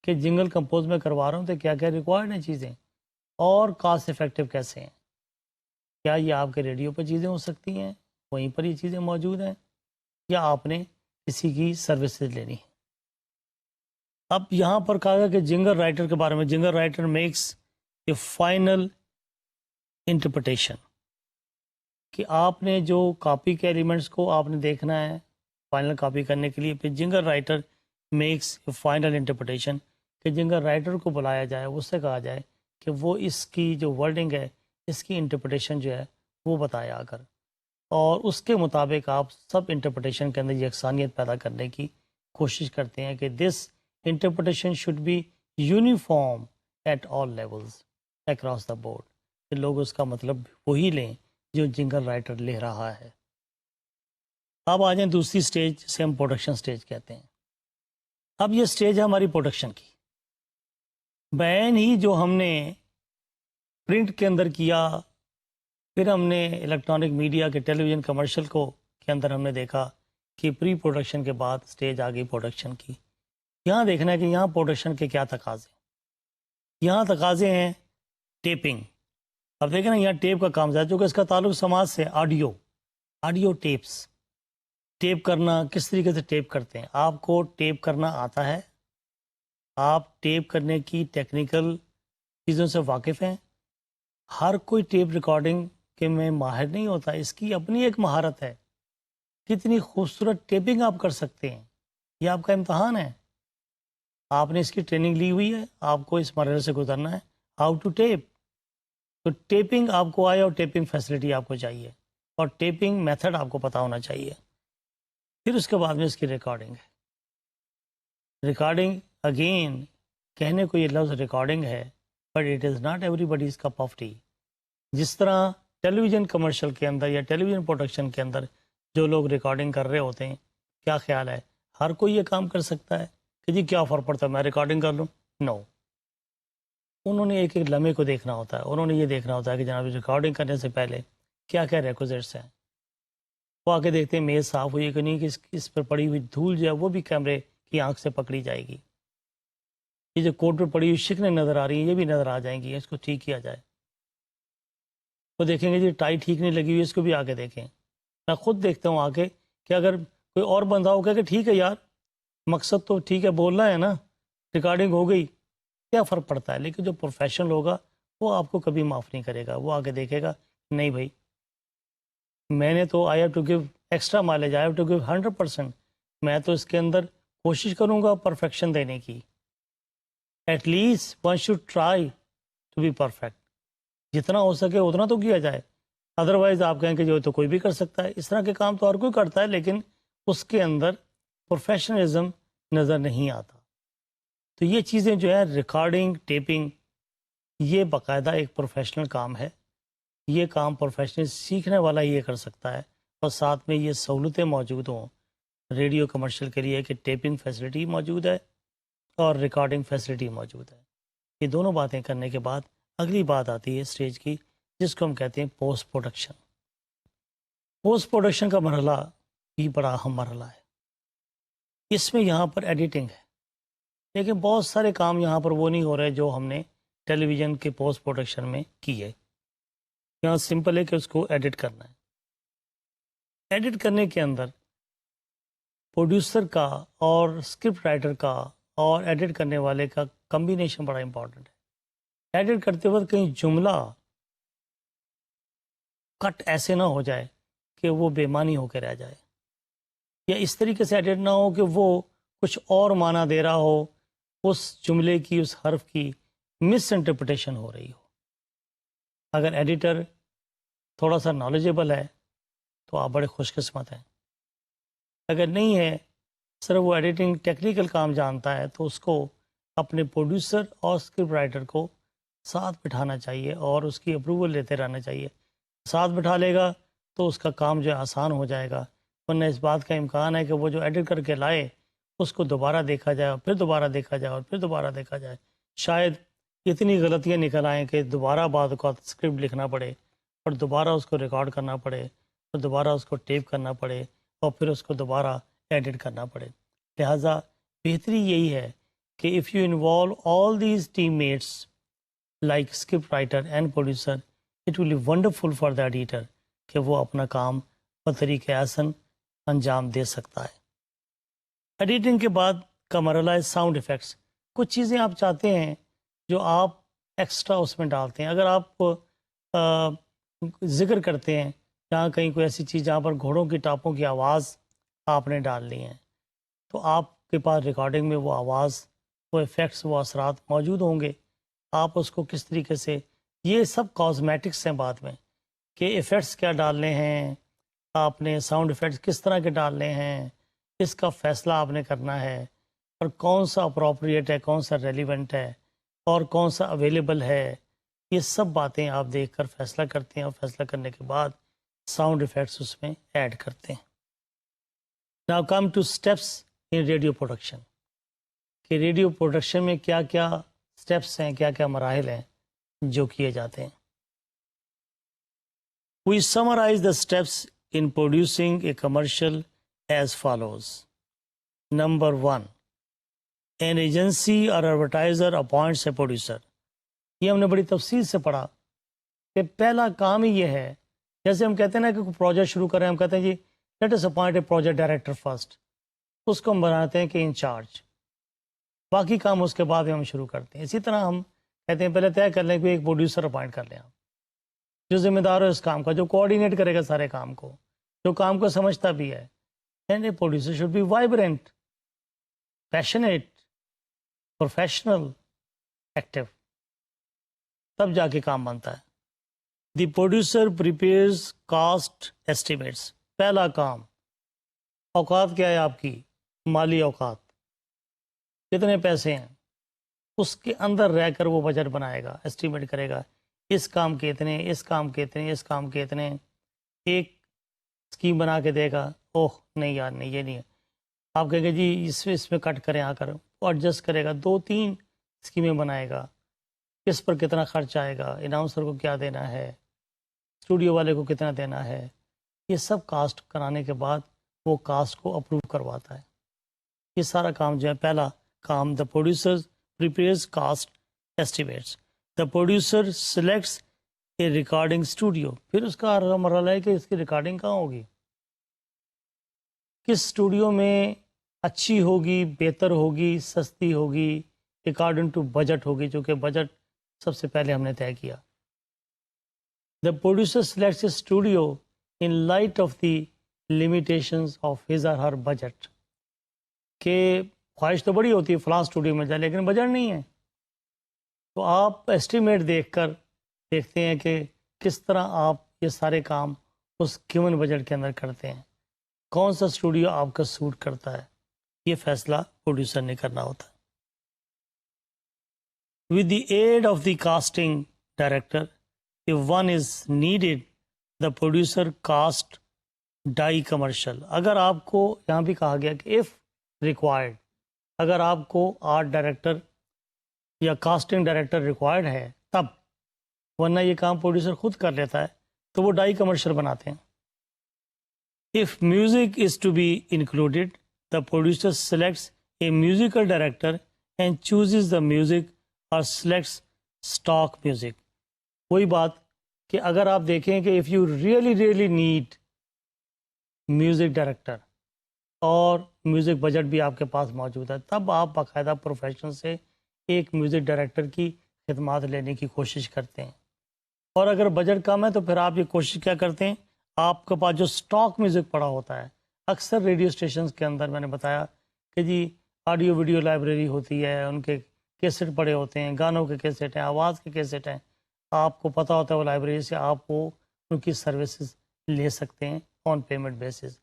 کہ جنگل کمپوز میں کروا رہا ہوں تو کیا کیا ریکوائرڈ ہیں چیزیں، اور کاسٹ افیکٹو کیسے ہیں. کیا یہ آپ کے ریڈیو پر چیزیں ہو سکتی ہیں، وہیں پر یہ چیزیں موجود ہیں، یا آپ نے کسی کی سروسز لینی ہے. اب یہاں پر کہا گیا کہ جنگل رائٹر کے بارے میں، جنگل writer makes a final interpretation, کہ آپ نے جو کاپی کے ایلیمنٹس کو آپ نے دیکھنا ہے فائنل کاپی کرنے کے لیے. پھر جنگل writer makes a final interpretation, کہ جنگل رائٹر کو بلایا جائے، اس سے کہا جائے کہ وہ اس کی جو ورڈنگ ہے، اس کی انٹرپریٹیشن جو ہے وہ بتایا اگر، اور اس کے مطابق آپ سب انٹرپریٹیشن کے اندر یکسانیت پیدا کرنے کی کوشش کرتے ہیں کہ this interpretation should be uniform at all levels across the board, کہ لوگ اس کا مطلب وہی لیں جو جنگل رائٹر لے رہا ہے. اب آ جائیں دوسری سٹیج جسے ہم پروڈکشن سٹیج کہتے ہیں. اب یہ سٹیج ہے ہماری پروڈکشن کی. بیان ہی جو ہم نے پرنٹ کے اندر کیا، پھر ہم نے الیکٹرانک میڈیا کے ٹیلی ویژن کمرشل کو کے اندر ہم نے دیکھا کہ پری پروڈکشن کے بعد سٹیج آ گئی پروڈکشن کی. یہاں دیکھنا ہے کہ یہاں پروڈکشن کے کیا تقاضے ہیں. یہاں تقاضے ہیں ٹیپنگ. اب دیکھیں نا، یہاں ٹیپ کا کام زیادہ، چونکہ اس کا تعلق سماج سے. آڈیو ٹیپس، ٹیپ کرنا کس طریقے سے ٹیپ کرتے ہیں. آپ کو ٹیپ کرنا آتا ہے؟ آپ ٹیپ کرنے کی ٹیکنیکل چیزوں سے واقف ہیں؟ ہر کوئی ٹیپ ریکارڈنگ کے میں ماہر نہیں ہوتا، اس کی اپنی ایک مہارت ہے. کتنی خوبصورت ٹیپنگ آپ کر سکتے ہیں، یہ آپ کا امتحان ہے. آپ نے اس کی ٹریننگ لی ہوئی ہے، آپ کو اس مرحلے سے گزرنا ہے، ہاؤ ٹو ٹیپ. تو ٹیپنگ آپ کو آئے اور ٹیپنگ فیسلٹی آپ کو چاہیے، اور ٹیپنگ میتھڈ آپ کو پتہ ہونا چاہیے. پھر اس کے بعد میں اس کی ریکارڈنگ ہے. ریکارڈنگ اگین کہنے کو یہ لفظ ریکارڈنگ ہے، but it is not every bodies cup of T. جس طرح ٹیلی ویژن کمرشل کے اندر یا ٹیلی ویژن پروڈکشن کے اندر جو لوگ ریکارڈنگ کر رہے ہوتے ہیں، کیا خیال ہے ہر کوئی یہ کام کر سکتا ہے کہ جی کیا فرق پڑتا ہے میں ریکارڈنگ کر لوں؟ نو. انہوں نے ایک ایک لمحے کو دیکھنا ہوتا ہے. انہوں نے یہ دیکھنا ہوتا ہے کہ جناب ریکارڈنگ کرنے سے پہلے کیا کیا ریکوزٹس ہیں. وہ آ کے دیکھتے ہیں میز صاف ہوئی ہے کہ نہیں، کہ اس پر پڑی ہوئی دھول جو ہے وہ بھی کیمرے کی آنکھ سے پکڑی جائے گی. یہ جو کوٹ پر پڑی ہوئی شکنیں نظر آ رہی ہیں یہ بھی نظر آ جائیں گی، اس کو ٹھیک کیا جائے. وہ دیکھیں گے جی ٹائی ٹھیک نہیں لگی ہوئی، اس کو بھی آ کے دیکھیں. میں خود دیکھتا ہوں آ کے کہ اگر کوئی اور بندہ ہو کہ ٹھیک ہے یار مقصد تو ٹھیک ہے، بولنا ہے نا، ریکارڈنگ ہو گئی، کیا فرق پڑتا ہے. لیکن جو پروفیشنل ہوگا وہ آپ کو کبھی معاف نہیں کرے گا. وہ آ کے دیکھے گا نہیں بھائی، میں نے تو I have to give extra mileage, I have to give 100%. میں تو اس کے اندر کوشش کروں گا پرفیکشن دینے کی. At least one should try to be perfect. جتنا ہو سکے اتنا تو کیا جائے. ادروائز آپ کہیں کہ جو تو کوئی بھی کر سکتا ہے، اس طرح کے کام تو ہر کوئی کرتا ہے، لیکن اس کے اندر پروفیشنلزم نظر نہیں آتا. تو یہ چیزیں جو ہے ریکارڈنگ، ٹیپنگ، یہ باقاعدہ ایک پروفیشنل کام ہے. یہ کام پروفیشنل سیکھنے والا یہ کر سکتا ہے، اور ساتھ میں یہ سہولتیں موجود ہوں ریڈیو کمرشل کے لیے کہ ٹیپنگ فیسلٹی موجود ہے اور ریکارڈنگ فیسلٹی موجود ہے. یہ دونوں باتیں کرنے کے بعد اگلی بات آتی ہے اسٹیج کی، جس کو ہم کہتے ہیں پوسٹ پروڈکشن. پوسٹ پروڈکشن کا مرحلہ بھی بڑا اہم مرحلہ ہے. اس میں یہاں پر ایڈیٹنگ ہے، لیکن بہت سارے کام یہاں پر وہ نہیں ہو رہے جو ہم نے ٹیلی ویژن کے پوسٹ پروڈکشن میں کی ہے. یہاں سمپل ہے کہ اس کو ایڈٹ کرنا ہے. ایڈٹ کرنے کے اندر پروڈیوسر کا اور اسکرپٹ رائٹر کا اور ایڈٹ کرنے والے کا کمبینیشن بڑا امپورٹنٹ ہے. ایڈٹ کرتے وقت کہیں جملہ کٹ ایسے نہ ہو جائے کہ وہ بے معنی ہو کے رہ جائے، یا اس طریقے سے ایڈٹ نہ ہو کہ وہ کچھ اور معنی دے رہا ہو، اس جملے کی، اس حرف کی مس انٹرپریٹیشن ہو رہی ہو. اگر ایڈیٹر تھوڑا سا نالجیبل ہے تو آپ بڑے خوش قسمت ہیں. اگر نہیں ہے، صرف وہ ایڈیٹنگ ٹیکنیکل کام جانتا ہے، تو اس کو اپنے پروڈیوسر اور اسکرپٹ رائٹر کو ساتھ بٹھانا چاہیے اور اس کی اپروول لیتے رہنا چاہیے. ساتھ بٹھا لے گا تو اس کا کام جو ہے آسان ہو جائے گا. ورنہ اس بات کا امکان ہے کہ وہ جو ایڈٹ کر کے لائے اس کو دوبارہ دیکھا جائے اور پھر دوبارہ دیکھا جائے اور پھر دوبارہ دیکھا جائے، شاید اتنی غلطیاں نکل آئیں کہ دوبارہ بعد اوقات اسکرپٹ لکھنا پڑے اور دوبارہ اس کو ریکارڈ کرنا پڑے اور دوبارہ اس کو ٹیپ کرنا پڑے اور پھر اس کو دوبارہ ایڈٹ کرنا پڑے. لہٰذا بہتری یہی ہے کہ if you involve all these team mates like script writer and producer, it will be wonderful for the editor کہ وہ اپنا کام بطریقہ آسن انجام دے سکتا ہے. ایڈیٹنگ کے بعد کا مرحلہ ہے ساؤنڈ ایفیکٹس. کچھ چیزیں آپ چاہتے ہیں جو آپ ایکسٹرا اس میں ڈالتے ہیں. اگر آپ ذکر کرتے ہیں جہاں کہیں کوئی ایسی چیز جہاں پر گھوڑوں کی ٹاپوں کی آواز آپ نے ڈال لی ہیں، تو آپ کے پاس ریکارڈنگ میں وہ آواز، وہ ایفیکٹس، وہ اثرات موجود ہوں گے. آپ اس کو کس طریقے سے، یہ سب کازمیٹکس ہیں بعد میں، کہ ایفیکٹس کیا ڈالنے ہیں، آپ نے ساؤنڈ ایفیکٹس کس طرح کے ڈالنے ہیں، اس کا فیصلہ آپ نے کرنا ہے، اور کون سا اپروپریٹ ہے، کون سا ریلیونٹ ہے، اور کون سا اویلیبل ہے. یہ سب باتیں آپ دیکھ کر فیصلہ کرتے ہیں، اور فیصلہ کرنے کے بعد ساؤنڈ ایفیکٹس اس میں ایڈ کرتے ہیں. Now come two steps in radio production, کہ ریڈیو پروڈکشن میں کیا کیا اسٹیپس ہیں، کیا کیا مراحل ہیں جو کیے جاتے ہیں. We summarize the steps in producing a commercial as follows. Number 1, an agency or advertiser appoints a producer. یہ ہم نے بڑی تفصیل سے پڑھا کہ پہلا کام ہی یہ ہے، جیسے ہم کہتے ہیں نا کہ کوئی پروجیکٹ شروع کریں، ہم کہتے ہیں جی let us appoint a project director first. اس کو ہم بناتے ہیں کہ انچارج، باقی کام اس کے بعد ہم شروع کرتے ہیں. اسی طرح ہم کہتے ہیں پہلے طے کر لیں کہ ایک پروڈیوسر اپوائنٹ کر لیں آپ، جو ذمہ دار ہو اس کام کا، جو کوآرڈینیٹ کرے گا سارے کام کو، جو کام کو سمجھتا بھی ہے. And a producer should be vibrant, passionate, professional, active, تب جا کے کام بنتا ہے. The producer prepares cost estimates. پہلا کام، اوقات کیا ہے آپ کی، مالی اوقات، کتنے پیسے ہیں، اس کے اندر رہ کر وہ بجٹ بنائے گا، ایسٹیمیٹ کرے گا، اس کام کے اتنے، اس کام کے اتنے، اس کام کے اتنے. ایک اسکیم بنا کے دے گا، اوہ نہیں یار نہیں یہ نہیں ہے، آپ کہیں گے جی اس میں کٹ کریں آ کر، وہ ایڈجسٹ کرے گا، 2-3 اسکیمیں بنائے گا، کس پر کتنا خرچ آئے گا، اناؤنسر کو کیا دینا ہے، اسٹوڈیو والے کو کتنا دینا ہے. یہ سب کاسٹ کرانے کے بعد وہ کاسٹ کو اپروو کرواتا ہے. یہ سارا کام جو ہے پہلا کام، the producer prepares cost estimates. The producer selects a recording studio. پھر اس کا مرحلہ ہے کہ اس کی ریکارڈنگ کہاں ہوگی، کس اسٹوڈیو میں اچھی ہوگی، بہتر ہوگی، سستی ہوگی، اکارڈنگ ٹو بجٹ ہوگی، چونکہ بجٹ سب سے پہلے ہم نے طے کیا. دا producer selects a studio in light of the limitations of his or Hare budget. کہ خواہش تو بڑی ہوتی ہے فلاں اسٹوڈیو میں جائے، لیکن بجٹ نہیں ہے، تو آپ ایسٹیمیٹ دیکھ کر دیکھتے ہیں کہ کس طرح آپ یہ سارے کام اس گیون بجٹ کے اندر کرتے ہیں. کون سا اسٹوڈیو آپ کا سوٹ کرتا ہے یہ فیصلہ پروڈیوسر نے کرنا ہوتا ہے. With the aid of the casting director, if one is needed, the producer cast die commercial. اگر آپ کو یہاں بھی کہا گیا کہ if required, اگر آپ کو آرٹ ڈائریکٹر یا کاسٹنگ ڈائریکٹر ریکوائرڈ ہے تب، ورنہ یہ کام پروڈیوسر خود کر لیتا ہے تو وہ ڈائی کمرشل بناتے ہیں. If music is to be included, the producer selects a musical director and chooses the music or selects stock music. وہی بات کہ اگر آپ دیکھیں کہ if you really need music director اور میوزک بجٹ بھی آپ کے پاس موجود ہے، تب آپ باقاعدہ پروفیشن سے ایک میوزک ڈائریکٹر کی خدمات لینے کی کوشش کرتے ہیں. اور اگر بجٹ کم ہے تو پھر آپ یہ کوشش کیا کرتے ہیں، آپ کے پاس جو سٹاک میوزک پڑا ہوتا ہے، اکثر ریڈیو اسٹیشنز کے اندر میں نے بتایا کہ جی آڈیو ویڈیو لائبریری ہوتی ہے، ان کے کیسٹ پڑے ہوتے ہیں، گانوں کے کیسٹ ہیں، آواز کے کیسٹ ہیں، آپ کو پتہ ہوتا ہے وہ لائبریری سے آپ کو ان کی سروسز لے سکتے ہیں آن پیمنٹ بیسس.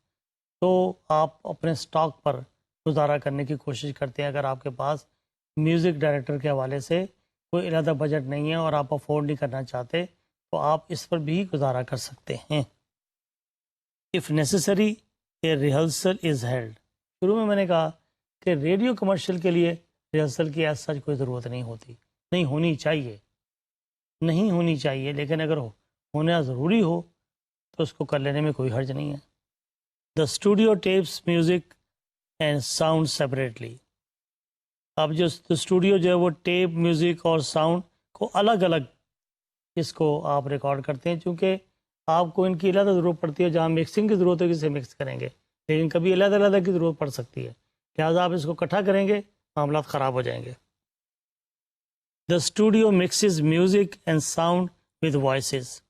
تو آپ اپنے سٹاک پر گزارا کرنے کی کوشش کرتے ہیں. اگر آپ کے پاس میوزک ڈائریکٹر کے حوالے سے کوئی علیحدہ بجٹ نہیں ہے اور آپ افورڈ نہیں کرنا چاہتے تو آپ اس پر بھی گزارا کر سکتے ہیں. If necessary, a rehearsal is held. شروع میں نے کہا کہ ریڈیو کمرشل کے لیے ریہرسل کی ایز سچ کوئی ضرورت نہیں ہوتی، نہیں ہونی چاہیے، لیکن اگر ہونا ضروری ہو تو اس کو کر لینے میں کوئی حرج نہیں ہے. The studio tapes music and sound separately. اب جو اسٹوڈیو جو ہے وہ ٹیپ میوزک اور ساؤنڈ کو الگ الگ اس کو آپ ریکارڈ کرتے ہیں، چونکہ آپ کو ان کی علیحدہ ضرورت پڑتی ہے. جہاں مکسنگ کی ضرورت ہوگی اسے مکس کریں گے، لیکن کبھی علیحدہ کی ضرورت پڑ سکتی ہے، لہٰذا آپ اس کو اکٹھا کریں گے معاملات خراب ہو جائیں گے. The studio mixes music and sound with voices.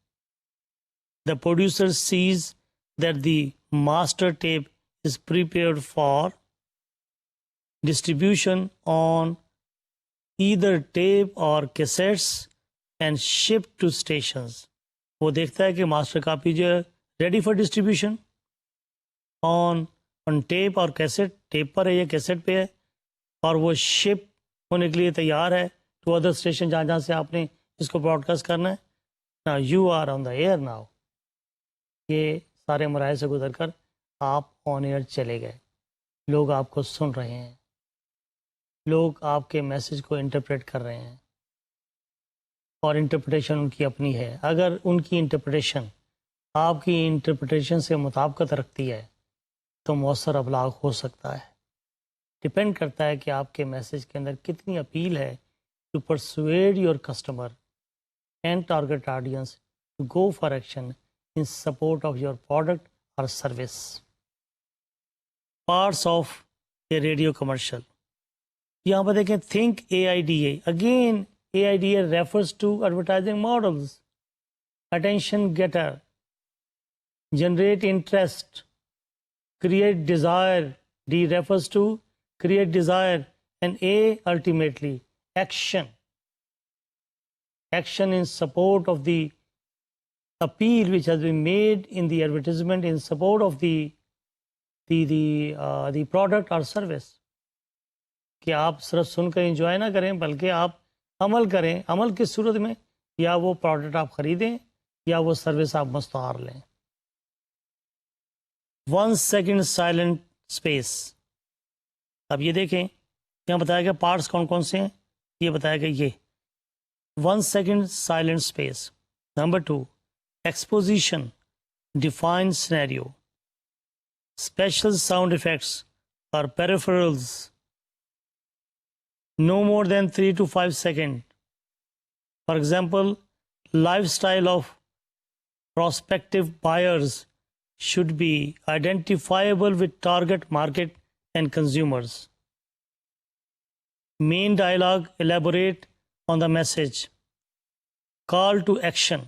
The producer sees that the master tape is prepared for distribution on either tape or cassettes and shipped to stations. وہ دیکھتا ہے کہ ماسٹر کاپی جو ہے ready for distribution on tape اور کیسٹ، ٹیپ پر ہے یا کیسٹ پہ ہے، اور وہ شپ ہونے کے لیے تیار ہے ٹو ادر اسٹیشن، جہاں سے آپ نے اس کو براڈ کاسٹ کرنا ہے. نا you are on the air now. یہ سارے مراحل سے گزر کر آپ آن ایئر چلے گئے، لوگ آپ کو سن رہے ہیں، لوگ آپ کے میسج کو انٹرپریٹ کر رہے ہیں، اور انٹرپریٹیشن ان کی اپنی ہے. اگر ان کی انٹرپریٹیشن آپ کی انٹرپریٹیشن سے مطابقت رکھتی ہے تو مؤثر ابلاغ ہو سکتا ہے. ڈپینڈ کرتا ہے کہ آپ کے میسج کے اندر کتنی اپیل ہے to persuade your customer and target audience to go for action in support of your product اور service. Parts of a radio commercial. یہاں پر دیکھیں think AIDA. Again AIDA refers to advertising models. Attention getter, generate interest, create desire. D refers to create desire, and A ultimately action. Action in support of the appeal which has been made in the advertisement in support of the product or service. کہ آپ صرف سن کر انجوائے نہ کریں بلکہ آپ عمل کریں. عمل کس صورت میں؟ یا وہ پروڈکٹ آپ خریدیں یا وہ سروس آپ مستعار لیں. 1 second سائلنٹ اسپیس. اب یہ دیکھیں یہاں بتایا گیا پارٹس کون کون سے ہیں، یہ بتایا گیا یہ 1 second silent space. Number 2 exposition, define scenario, special sound effects اور peripherals no more than 3 to 5 seconds. For example, lifestyle of prospective buyers should be identifiable with target market and consumers. Main dialogue, elaborate on the message. Call to action.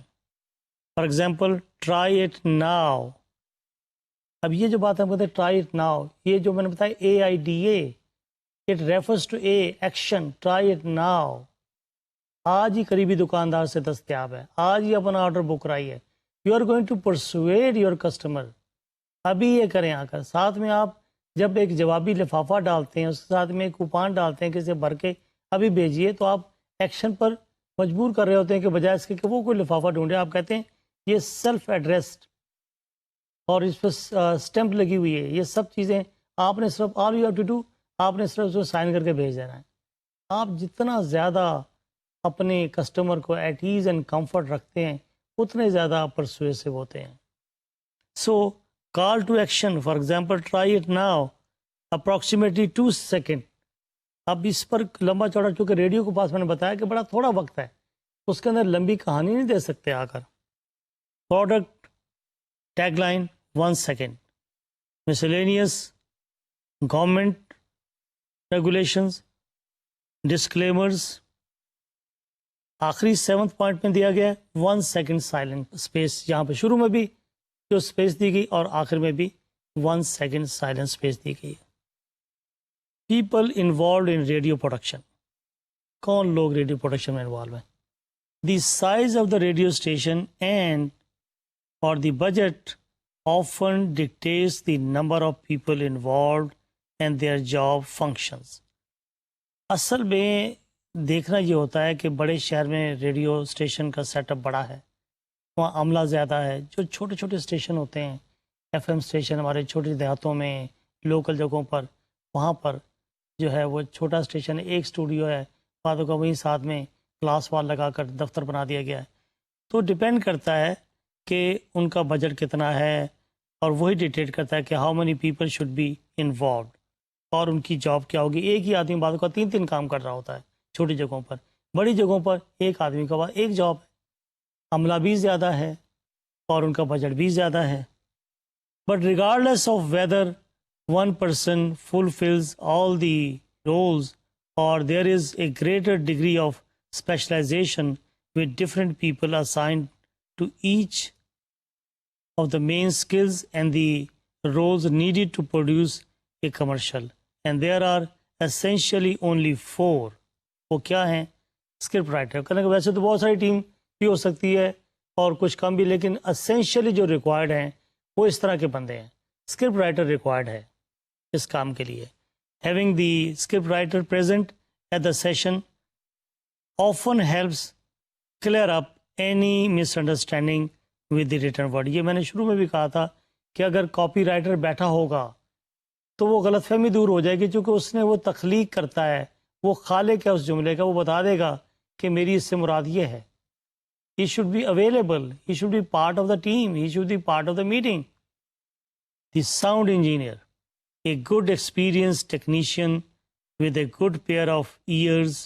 For example, try it now. اب یہ جو بات ہے بولتے try it now، یہ جو میں نے بتایا AIDA It refers to A, action, try it now. آج ہی قریبی دکاندار سے دستیاب ہے، آج ہی اپنا آرڈر بک کرائیے. You are going to persuade your customer. ابھی یہ کریں آ کر. ساتھ میں آپ جب ایک جوابی لفافہ ڈالتے ہیں اس کے ساتھ میں ایک کوپان ڈالتے ہیں کہ اسے بھر کے ابھی بھیجیے, تو آپ ایکشن پر مجبور کر رہے ہوتے ہیں کہ بجائے اس کے کہ وہ کوئی لفافہ ڈھونڈے آپ کہتے ہیں یہ سیلف ایڈریسڈ اور اس پہ اسٹمپ لگی ہوئی ہے, یہ سب چیزیں آپ نے صرف all you have to do, آپ نے صرف اس کو سائن کر کے بھیج دینا ہے. آپ جتنا زیادہ اپنے کسٹمر کو ایٹ ایز اینڈ کمفرٹ رکھتے ہیں اتنے زیادہ آپ پرسویسو ہوتے ہیں. So call to action, for example try it now approximately 2 second. اب اس پر لمبا چوڑا, چونکہ ریڈیو کے پاس میں نے بتایا کہ بڑا تھوڑا وقت ہے, اس کے اندر لمبی کہانی نہیں دے سکتے آ کر. Product tag line 1 second, miscellaneous government regulations, disclaimers. آخری 7th پوائنٹ میں دیا گیا 1 سیکنڈ سائلنٹ اسپیس, یہاں پہ شروع میں بھی جو اسپیس دی گئی اور آخر میں بھی 1 سیکنڈ سائلنٹ اسپیس دی گئی. People involved in radio production, کون لوگ ریڈیو پروڈکشن میں انوالو ہیں. The size of the radio station and اور the budget often dictates the number of people involved and their job functions. اصل میں دیکھنا یہ ہوتا ہے کہ بڑے شہر میں ریڈیو اسٹیشن کا سیٹ اپ بڑا ہے, وہاں عملہ زیادہ ہے. جو چھوٹے چھوٹے اسٹیشن ہوتے ہیں, ایف ایم اسٹیشن ہمارے چھوٹے دیہاتوں میں لوکل جگہوں پر, وہاں پر جو ہے وہ چھوٹا اسٹیشن ہے, ایک اسٹوڈیو ہے, بعدوں کا وہیں ساتھ میں کلاس وال لگا کر دفتر بنا دیا گیا ہے. تو ڈپینڈ کرتا ہے کہ ان کا بجٹ کتنا ہے, اور وہی ڈیٹیٹ کرتا ہے کہ how many people should be involved, اور ان کی جاب کیا ہوگی. ایک ہی آدمی بعدوں کا 3 کام کر رہا ہوتا ہے چھوٹی جگہوں پر. بڑی جگہوں پر ایک آدمی کا ایک جاب ہے, عملہ بھی زیادہ ہے اور ان کا بجٹ بھی زیادہ ہے. But regardless of whether one person fulfills all the roles or there is a greater degree of specialization with different people assigned to each of the main skills and the roles needed to produce a commercial, and there are essentially only 4. وہ کیا ہیں؟ Script writer. کہنے کہ ویسے تو بہت ساری ٹیم بھی ہو سکتی ہے اور کچھ کم بھی, لیکن اسینشلی جو ریکوائرڈ ہیں وہ اس طرح کے بندے ہیں. اسکرپٹ رائٹر ریکوائرڈ ہے اس کام کے لیے. Having the script writer present at the session often helps clear up any misunderstanding with the written word. یہ میں نے شروع میں بھی کہا تھا کہ اگر کاپی رائٹر بیٹھا ہوگا تو وہ غلط فہمی دور ہو جائے گی, چونکہ اس نے وہ تخلیق کرتا ہے, وہ خالق ہے اس جملے کا, وہ بتا دے گا کہ میری اس سے مراد یہ ہے. He should be available, he should be part of the team, he should be part of the meeting. The sound engineer, a good experienced technician with a good pair of ears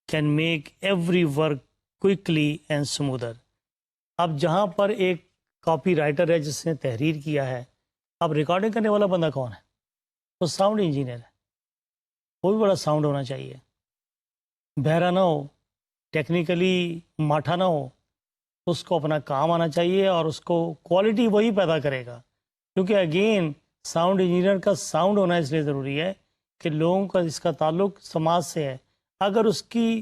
can make every work quickly and smoother. اب جہاں پر ایک کاپی رائٹر ہے جس نے تحریر کیا ہے, اب ریکارڈنگ کرنے والا بندہ کون ہے؟ وہ ساؤنڈ انجینئر ہے. وہ بھی بڑا ساؤنڈ ہونا چاہیے, بہرا نہ ہو, ٹیکنیکلی ماٹھا نہ ہو, اس کو اپنا کام آنا چاہیے اور اس کو کوالٹی وہی پیدا کرے گا. کیونکہ اگین ساؤنڈ انجینئر کا ساؤنڈ ہونا اس لیے ضروری ہے کہ لوگوں کا اس کا تعلق سماج سے ہے. اگر اس کی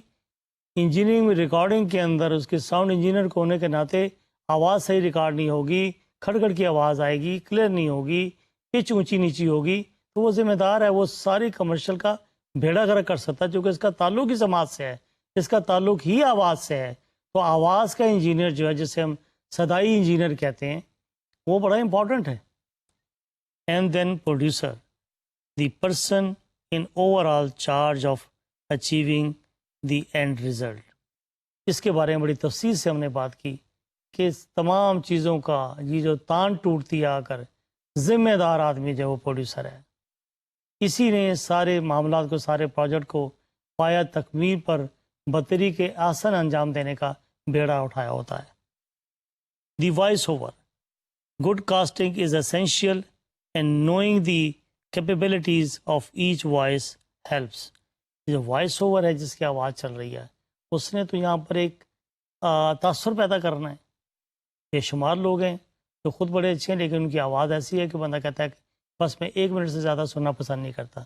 انجینئرنگ میں ریکارڈنگ کے اندر اس کے ساؤنڈ انجینئر کو ہونے کے ناطے آواز صحیح ریکارڈ نہیں ہوگی, کھڑ کی آواز آئے گی, کلیئر نہیں ہوگی, پچ اونچی نیچی ہوگی, تو وہ ذمہ دار ہے, وہ ساری کمرشل کا بھیڑا گرک کر سکتا ہے, کیونکہ اس کا تعلق ہی سماج سے ہے, اس کا تعلق ہی آواز سے ہے. تو آواز کا انجینئر جو ہے, جسے ہم صدائی انجینئر کہتے ہیں, وہ بڑا امپورٹنٹ ہے. And then producer, the person in overall charge of achieving the end result. اس کے بارے میں بڑی تفصیل سے ہم نے بات کی کہ تمام چیزوں کا یہ جو تان ٹوٹتی آ کر ذمہ دار آدمی جو وہ پروڈیوسر ہے. اسی نے سارے معاملات کو, سارے پروجیکٹ کو پایا تکمیل پر بطری کے آسن انجام دینے کا بیڑا اٹھایا ہوتا ہے. The voice over, good casting is essential and knowing the capabilities of each voice helps. جو وائس اوور ہے, جس کی آواز چل رہی ہے, اس نے تو یہاں پر ایک تاثر پیدا کرنا ہے. بے شمار لوگ ہیں جو خود بڑے اچھے ہیں, لیکن ان کی آواز ایسی ہے کہ بندہ کہتا ہے کہ بس میں 1 منٹ سے زیادہ سننا پسند نہیں کرتا.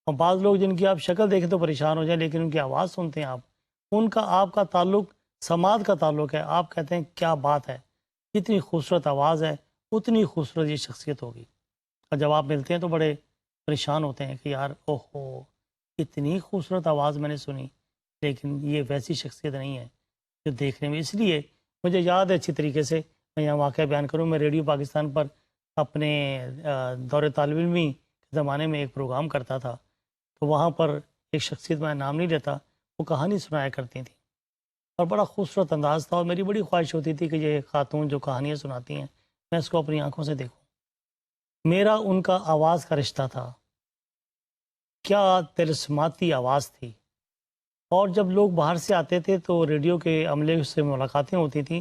اور بعض لوگ جن کی آپ شکل دیکھیں تو پریشان ہو جائیں, لیکن ان کی آواز سنتے ہیں آپ, ان کا آپ کا تعلق سماعت کا تعلق ہے, آپ کہتے ہیں کیا بات ہے. جتنی خوبصورت آواز ہے اتنی خوبصورت یہ شخصیت ہوگی. اور جب آپ ملتے ہیں تو بڑے پریشان ہوتے ہیں کہ یار اوہو اتنی خوبصورت آواز میں نے سنی لیکن یہ ویسی شخصیت نہیں ہے جو دیکھنے میں. اس لیے مجھے یاد ہے اچھی طریقے سے، میں یہاں واقعہ بیان کروں. میں ریڈیو پاکستان پر اپنے دور طالب علمی کے زمانے میں ایک پروگرام کرتا تھا، تو وہاں پر ایک شخصیت، میں نام نہیں لیتا، وہ کہانی سنایا کرتی تھیں اور بڑا خوبصورت انداز تھا. اور میری بڑی خواہش ہوتی تھی کہ یہ خاتون جو کہانیاں سناتی ہیں میں اس کو اپنی آنکھوں سے دیکھوں. میرا ان کا آواز کا رشتہ تھا، کیا طلسماتی آواز تھی. اور جب لوگ باہر سے آتے تھے تو ریڈیو کے عملے سے ملاقاتیں ہوتی تھیں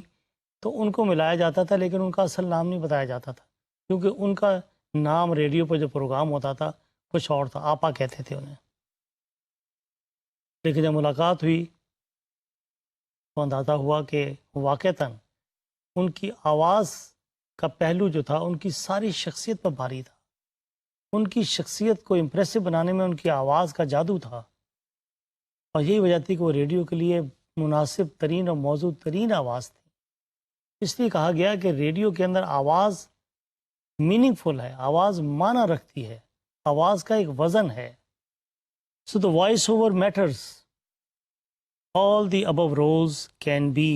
تو ان کو ملایا جاتا تھا، لیکن ان کا اصل نام نہیں بتایا جاتا تھا کیونکہ ان کا نام ریڈیو پہ جو پروگرام ہوتا تھا کچھ اور تھا، آپا کہتے تھے انہیں. لیکن جب ملاقات ہوئی تو اندازہ ہوا کہ واقعتاً ان کی آواز کا پہلو جو تھا ان کی ساری شخصیت پر بھاری تھا. ان کی شخصیت کو امپریسو بنانے میں ان کی آواز کا جادو تھا، اور یہی وجہ تھی کہ وہ ریڈیو کے لیے مناسب ترین اور موزوں ترین آواز تھی. اس لیے کہا گیا کہ ریڈیو کے اندر آواز میننگ فل ہے، آواز معنی رکھتی ہے، آواز کا ایک وزن ہے. So the voice over matters. All the above roles can be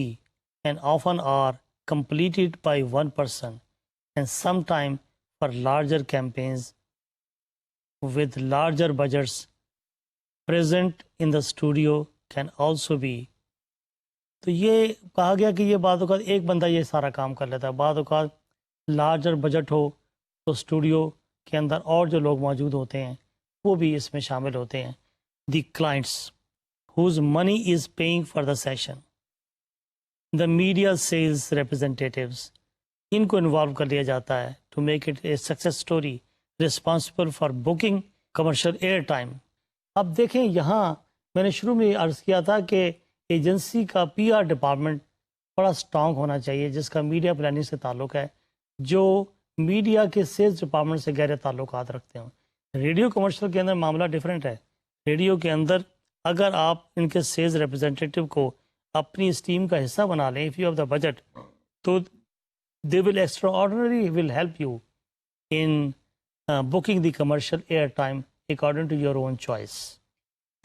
and often are completed by one person, and sometimes for larger campaigns with larger budgets present in the studio can also be. تو یہ کہا گیا کہ یہ بعض اوقات ایک بندہ یہ سارا کام کر لیتا ہے، بعض اوقات لارجر بجٹ ہو تو اسٹوڈیو کے اندر اور جو لوگ موجود ہوتے ہیں وہ بھی اس میں شامل ہوتے ہیں. دی clients whose money is paying for the session, the media sales representatives, ان کو انوالو کر لیا جاتا ہے to make it a success story, responsible for booking commercial air time. اب دیکھیں یہاں میں نے شروع میں عرض کیا تھا کہ ایجنسی کا پی آر ڈپارٹمنٹ بڑا اسٹرانگ ہونا چاہیے جس کا میڈیا پلاننگ سے تعلق ہے، جو میڈیا کے سیلز ڈپارٹمنٹ سے گہرے تعلقات رکھتے ہوں. ریڈیو کمرشل کے اندر معاملہ ڈیفرنٹ ہے. ریڈیو کے اندر اگر آپ ان کے سیلز ریپرزینٹیو کو اپنی اس ٹیم کا حصہ بنا لیں، if you have the budget, تو they will extraordinary will help you in booking the commercial air time according to your own choice.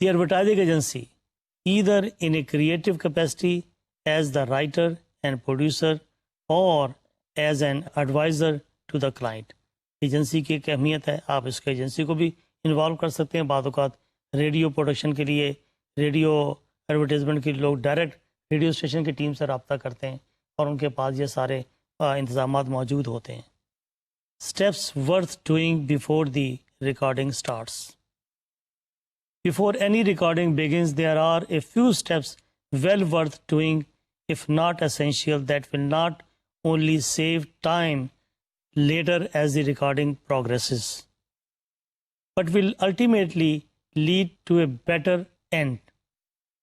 The advertising agency either in a creative capacity as the writer and producer or as an advisor to the client. Agency کی ایک اہمیت ہے، آپ اس کو ایجنسی کو بھی انوالو کر سکتے ہیں. بعض اوقات ریڈیو پروڈکشن کے لیے، ریڈیو ایڈورٹیزمنٹ کے لوگ ڈائریکٹ ریڈیو اسٹیشن کی ٹیم سے رابطہ کرتے ہیں اور ان کے پاس یہ سارے انتظامات موجود ہوتے ہیں. Steps worth doing before the recording starts. Before any recording begins, there are a few steps well worth doing, if not essential, that will not only save time later as the recording progresses, but will ultimately lead to a better end.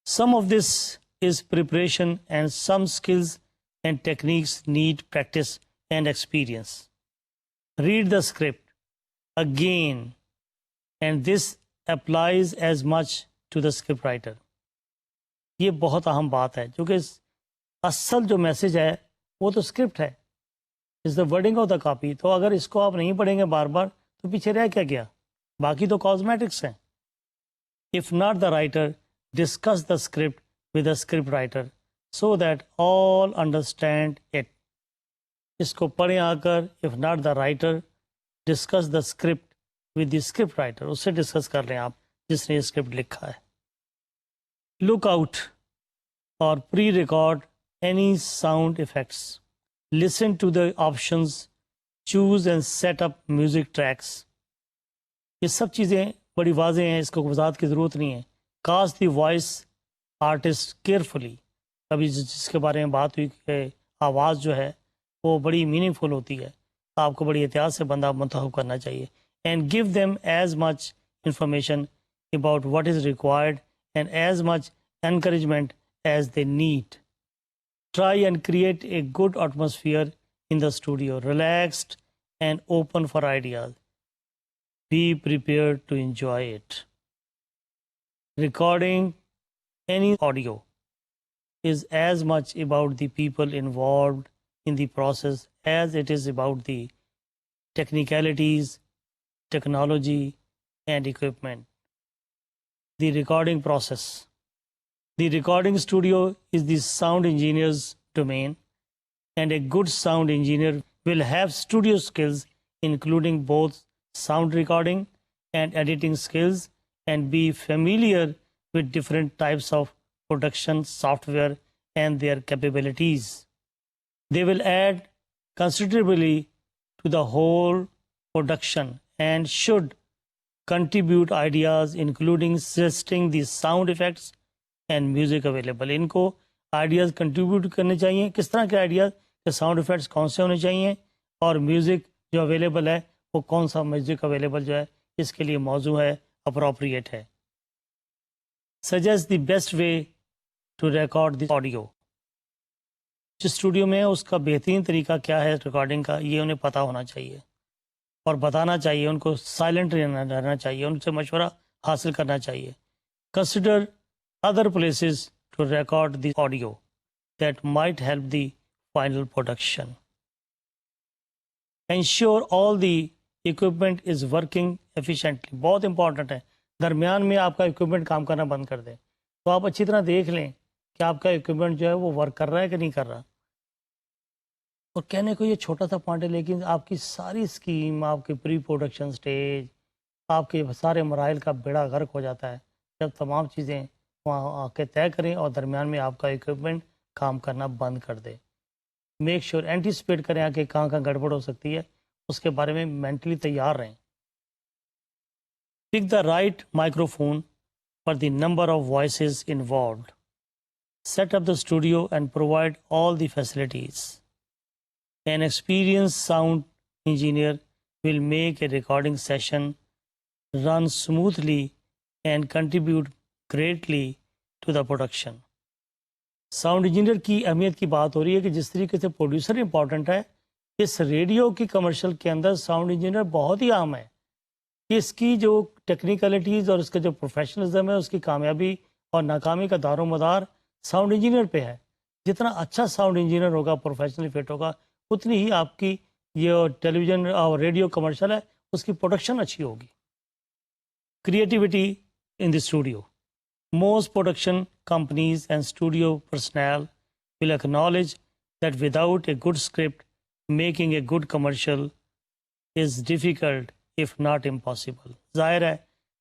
Some of this is preparation, and some skills and techniques need practice and experience. Read the script again, and this applies as much to the script writer. یہ بہت اہم بات ہے کیونکہ اصل جو میسج ہے وہ تو اسکرپٹ ہے، is the wording of the copy. تو اگر اس کو آپ نہیں پڑھیں گے بار بار تو پیچھے رہ کیا گیا، باقی تو کاسمیٹکس ہیں. If not the writer discuss the script with the script writer so that all understand it. اس کو پڑھیں آ کر. If not the writer discuss the script with the script writer, اس سے ڈسکس کر لیں آپ جس نے یہ اسکرپٹ لکھا ہے. لک آؤٹ اور pre record any sound effects. Listen to the options, choose and set up music tracks. یہ سب چیزیں بڑی واضح ہیں، اس کو وضاحت کی ضرورت نہیں ہے. کاسٹ دی وائس آرٹسٹ کیئرفلی. ابھی جس کے بارے میں بات ہوئی کہ آواز جو ہے وہ بڑی میننگ فل ہوتی ہے، آپ کو بڑی احتیاط سے بندہ منتخب کرنا چاہیے. And give them as much information about what is required and as much encouragement as they need. Try and create a good atmosphere in the studio, relaxed and open for ideas. Be prepared to enjoy it. Recording any audio is as much about the people involved in the process as it is about the technicalities, technology, and equipment. The recording process. The recording studio is the sound engineer's domain, and a good sound engineer will have studio skills, including both sound recording and editing skills, and be familiar with different types of production software and their capabilities. They will add considerably to the whole production and should contribute ideas including suggesting the sound effects and music available. ان کو آئیڈیاز کنٹریبیوٹ کرنے چاہیے. کس طرح کے آئیڈیاز کہ ساؤنڈ افیکٹس کون سے ہونے چاہیے اور میوزک جو اویلیبل ہے وہ کون سا میوزک اویلیبل جو ہے اس کے لیے موضوع ہے, اپروپریٹ ہے. Suggest the best way to record the audio. جس اسٹوڈیو میں اس کا بہترین طریقہ کیا ہے ریکارڈنگ کا, یہ انہیں پتہ ہونا چاہیے اور بتانا چاہیے. ان کو سائلنٹ رہنا چاہیے, ان سے مشورہ حاصل کرنا چاہیے. Consider other places to record the audio that might help the final production. Ensure all the equipment is working efficiently. بہت امپورٹنٹ ہے. درمیان میں آپ کا equipment کام کرنا بند کر دیں تو آپ اچھی طرح دیکھ لیں کہ آپ کا equipment جو ہے وہ ورک کر رہا ہے کہ نہیں کر رہا. اور کہنے کو یہ چھوٹا سا پوائنٹ ہے لیکن آپ کی ساری اسکیم, آپ کی پری پروڈکشن سٹیج, آپ کے سارے مراحل کا بیڑا غرق ہو جاتا ہے جب تمام چیزیں وہاں آ کے طے کریں اور درمیان میں آپ کا اکوپمنٹ کام کرنا بند کر دے. میک شیور اینٹیسپیٹ کریں کہ کہاں گڑبڑ ہو سکتی ہے, اس کے بارے میں مینٹلی تیار رہیں. Pick the right microphone for the number of voices involved. Set up the studio and provide all the facilities. An experienced sound engineer will make a recording session run smoothly and contribute greatly to the production. Sound engineer کی اہمیت کی بات ہو رہی ہے کہ جس طریقے سے پروڈیوسر امپورٹنٹ ہے, اس ریڈیو کی کمرشل کے اندر ساؤنڈ انجینئر بہت ہی عام ہے. کہ اس کی جو ٹیکنیکلٹیز اور اس کا جو پروفیشنلزم ہے, اس کی کامیابی اور ناکامی کا دار و مدار ساؤنڈ انجینئر پہ ہے. جتنا اچھا ساؤنڈ انجینئر ہوگا, پروفیشنلی فٹ ہوگا, اتنی ہی آپ کی یہ ٹیلی ویژن اور ریڈیو کمرشل ہے اس کی پروڈکشن اچھی ہوگی. Creativity in the studio. Most production companies and studio personnel will acknowledge that without a good script, making a good commercial is difficult if not impossible. ظاہر ہے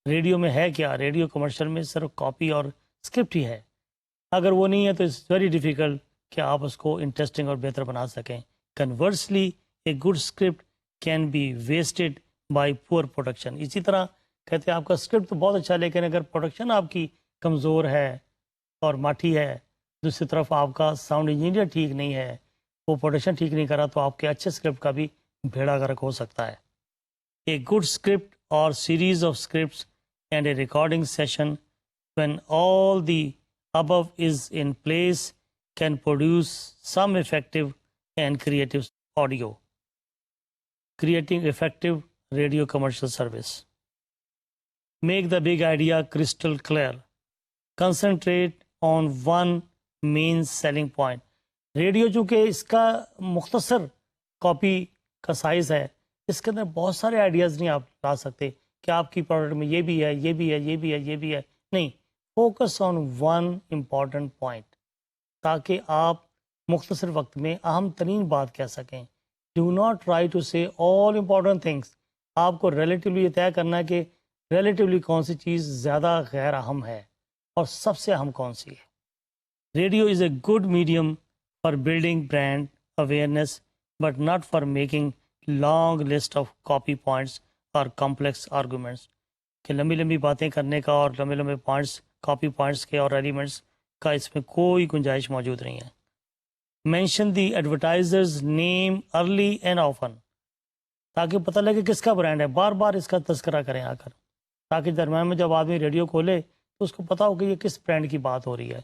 ریڈیو میں ہے کیا, ریڈیو کمرشل میں صرف کاپی اور اسکرپٹ ہی ہے. اگر وہ نہیں ہے تو اٹس ویری ڈیفیکلٹ کہ آپ اس کو انٹرسٹنگ اور بہتر بنا سکیں. Conversely a good script can be wasted by poor production. اسی طرح کہتے ہیں آپ کا اسکرپٹ تو بہت اچھا لیکن اگر پروڈکشن آپ کی کمزور ہے اور ماٹھی ہے, دوسری طرف آپ کا ساؤنڈ انجینئر ٹھیک نہیں ہے, وہ پروڈکشن ٹھیک نہیں کرا, تو آپ کے اچھے اسکرپٹ کا بھی بھیڑا غرق ہو سکتا ہے. اے گڈ اسکرپٹ اور series of scripts and a recording session when all the above is in place can produce some effective and creative audio. Creating effective radio commercial service. Make the big idea crystal clear. Concentrate on one main selling point. Radio چونکہ اس کا مختصر کاپی کا سائز ہے, اس کے اندر بہت سارے آئیڈیاز نہیں آپ لا سکتے کہ آپ کی پروڈکٹ میں یہ بھی ہے, یہ بھی ہے, یہ بھی ہے, یہ بھی ہے. نہیں, focus on one important point تاکہ آپ مختصر وقت میں اہم ترین بات کہہ سکیں. ڈو ناٹ ٹرائی ٹو سے آل امپورٹنٹ تھنگس. آپ کو ریلیٹیولی یہ طے کرنا ہے کہ ریلیٹیولی کون سی چیز زیادہ غیر اہم ہے اور سب سے اہم کون سی ہے. Radio is a good medium for building brand awareness but not for making long list of copy points اور کمپلیکس آرگومنٹس. کہ لمبی لمبی باتیں کرنے کا اور لمبے لمبے پوائنٹس, کاپی پوائنٹس کے اور ایلیمنٹس کا اس میں کوئی گنجائش موجود نہیں ہے. Mention the advertisers name early and often. تاکہ پتہ لگے کس کا برانڈ ہے, بار بار اس کا تذکرہ کریں آ کر, تاکہ درمیان میں جب آدمی ریڈیو کھولے تو اس کو پتہ ہو کہ یہ کس برانڈ کی بات ہو رہی ہے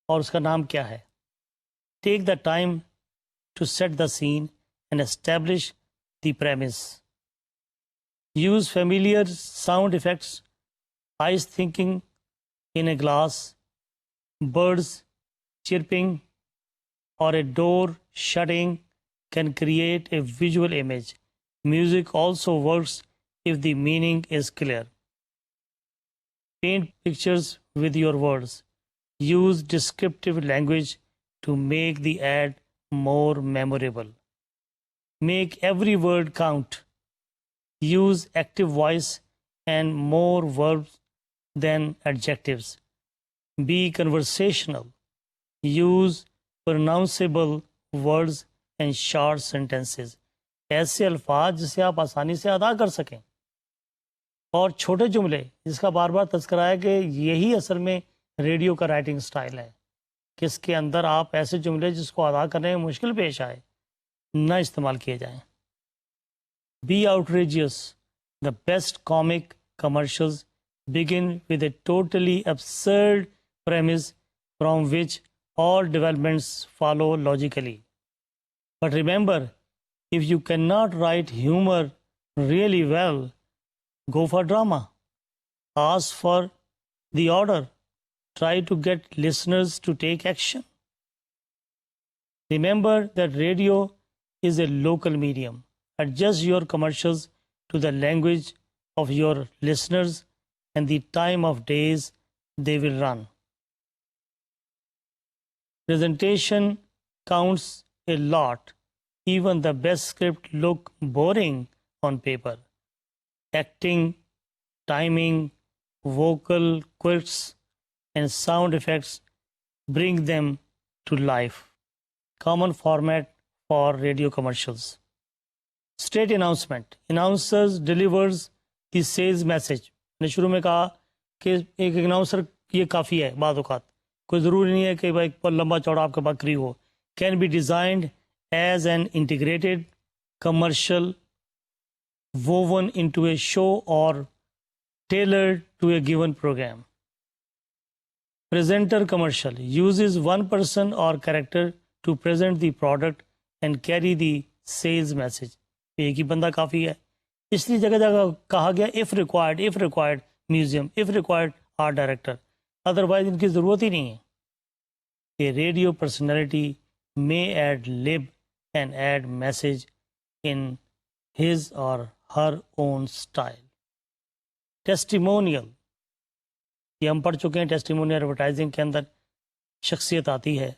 اور اس کا نام کیا ہے. Take the time to set the scene and establish the premise. Use familiar sound effects, ice thinking in a glass, birds chirping, or a door shutting can create a visual image. Music also works if the meaning is clear. Paint pictures with your words. Use descriptive language to make the ad more memorable. Make every word count. Use active voice and more verbs than adjectives. Be conversational. Use pronounceable words and short sentences. ایسے الفاظ جسے آپ آسانی سے ادا کر سکیں، اور چھوٹے جملے جس کا بار بار تذکرہ ہے کہ یہی اصل میں ریڈیو کا رائٹنگ سٹائل ہے کہ اس کے اندر آپ ایسے جملے جس کو ادا کرنے میں مشکل پیش آئے نہ استعمال کیے جائیں. Be outrageous. The best comic commercials begin with a totally absurd premise from which all developments follow logically. But remember, if you cannot write humor really well, go for drama. Ask for the order. Try to get listeners to take action. Remember that radio is a local medium. Adjust your commercials to the language of your listeners and the time of days they will run. Presentation counts a lot. Even the best script look boring on paper. Acting, timing, vocal quirks, and sound effects bring them to life. Common format for radio commercials. State announcement. Announcers delivers the sales message. نے شروع میں کہا کہ ایک اناؤنسر یہ کافی ہے، بعض اوقات کوئی ضروری نہیں ہے کہ بھائی لمبا چوڑا آپ کے پاس کری ہو. Can be designed as an integrated commercial woven into a show or tailored to a given program. Presenter commercial uses one person or character to present the product and carry the sales message. ایک ہی بندہ کافی ہے، اس لیے جگہ جگہ کہا گیا if required museum, if required art director, otherwise ان کی ضرورت ہی نہیں ہے. A radio personality may add lib and add message in his or her own style. Testimonial. یہ ہم پڑھ چکے ہیں، ٹیسٹیمونیل ایڈورٹائزنگ کے اندر شخصیت آتی ہے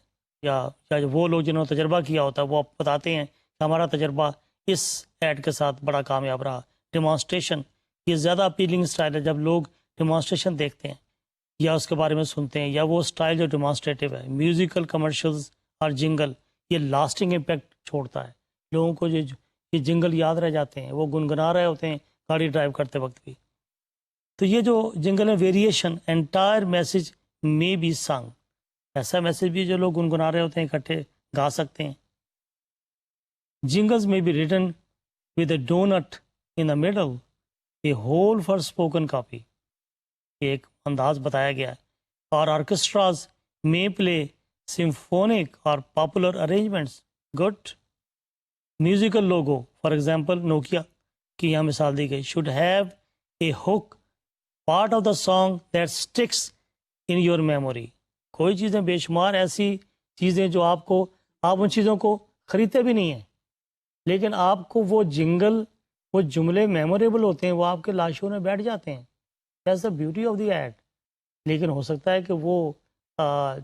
یا وہ لوگ جنہوں نے تجربہ کیا ہوتا ہے وہ بتاتے ہیں کہ ہمارا تجربہ اس ایڈ کے ساتھ بڑا کامیاب رہا. ڈیمانسٹریشن، یہ زیادہ اپیلنگ سٹائل ہے جب لوگ ڈیمانسٹریشن دیکھتے ہیں یا اس کے بارے میں سنتے ہیں، یا وہ سٹائل جو ڈیمانسٹریٹو ہے. میوزیکل کمرشلز اور جنگل، یہ لاسٹنگ امپیکٹ چھوڑتا ہے، لوگوں کو یہ جنگل یاد رہ جاتے ہیں، وہ گنگنا رہے ہوتے ہیں گاڑی ڈرائیو کرتے وقت بھی. تو یہ جو جنگل ہے، ویریشن، انٹائر میسج میں بی سانگ، ایسا میسج بھی جو لوگ گنگنا رہے ہوتے ہیں اکٹھے گا سکتے ہیں. جنگلز میں be written with a donut in the middle, a hole for spoken copy, ایک انداز بتایا گیا ہے. اور آرکیسٹراز میں پلے سمفونک اور popular arrangements. Good. Musical logo, for example Nokia کی یہاں مثال دی گئی، should have a hook part of the song that sticks in your memory. کوئی چیزیں بے شمار ایسی چیزیں جو آپ ان چیزوں کو خریدتے بھی نہیں ہیں، لیکن آپ کو وہ جنگل، وہ جملے میموریبل ہوتے ہیں، وہ آپ کے لاشوں میں بیٹھ جاتے ہیں. That's the beauty of the ad. لیکن ہو سکتا ہے کہ وہ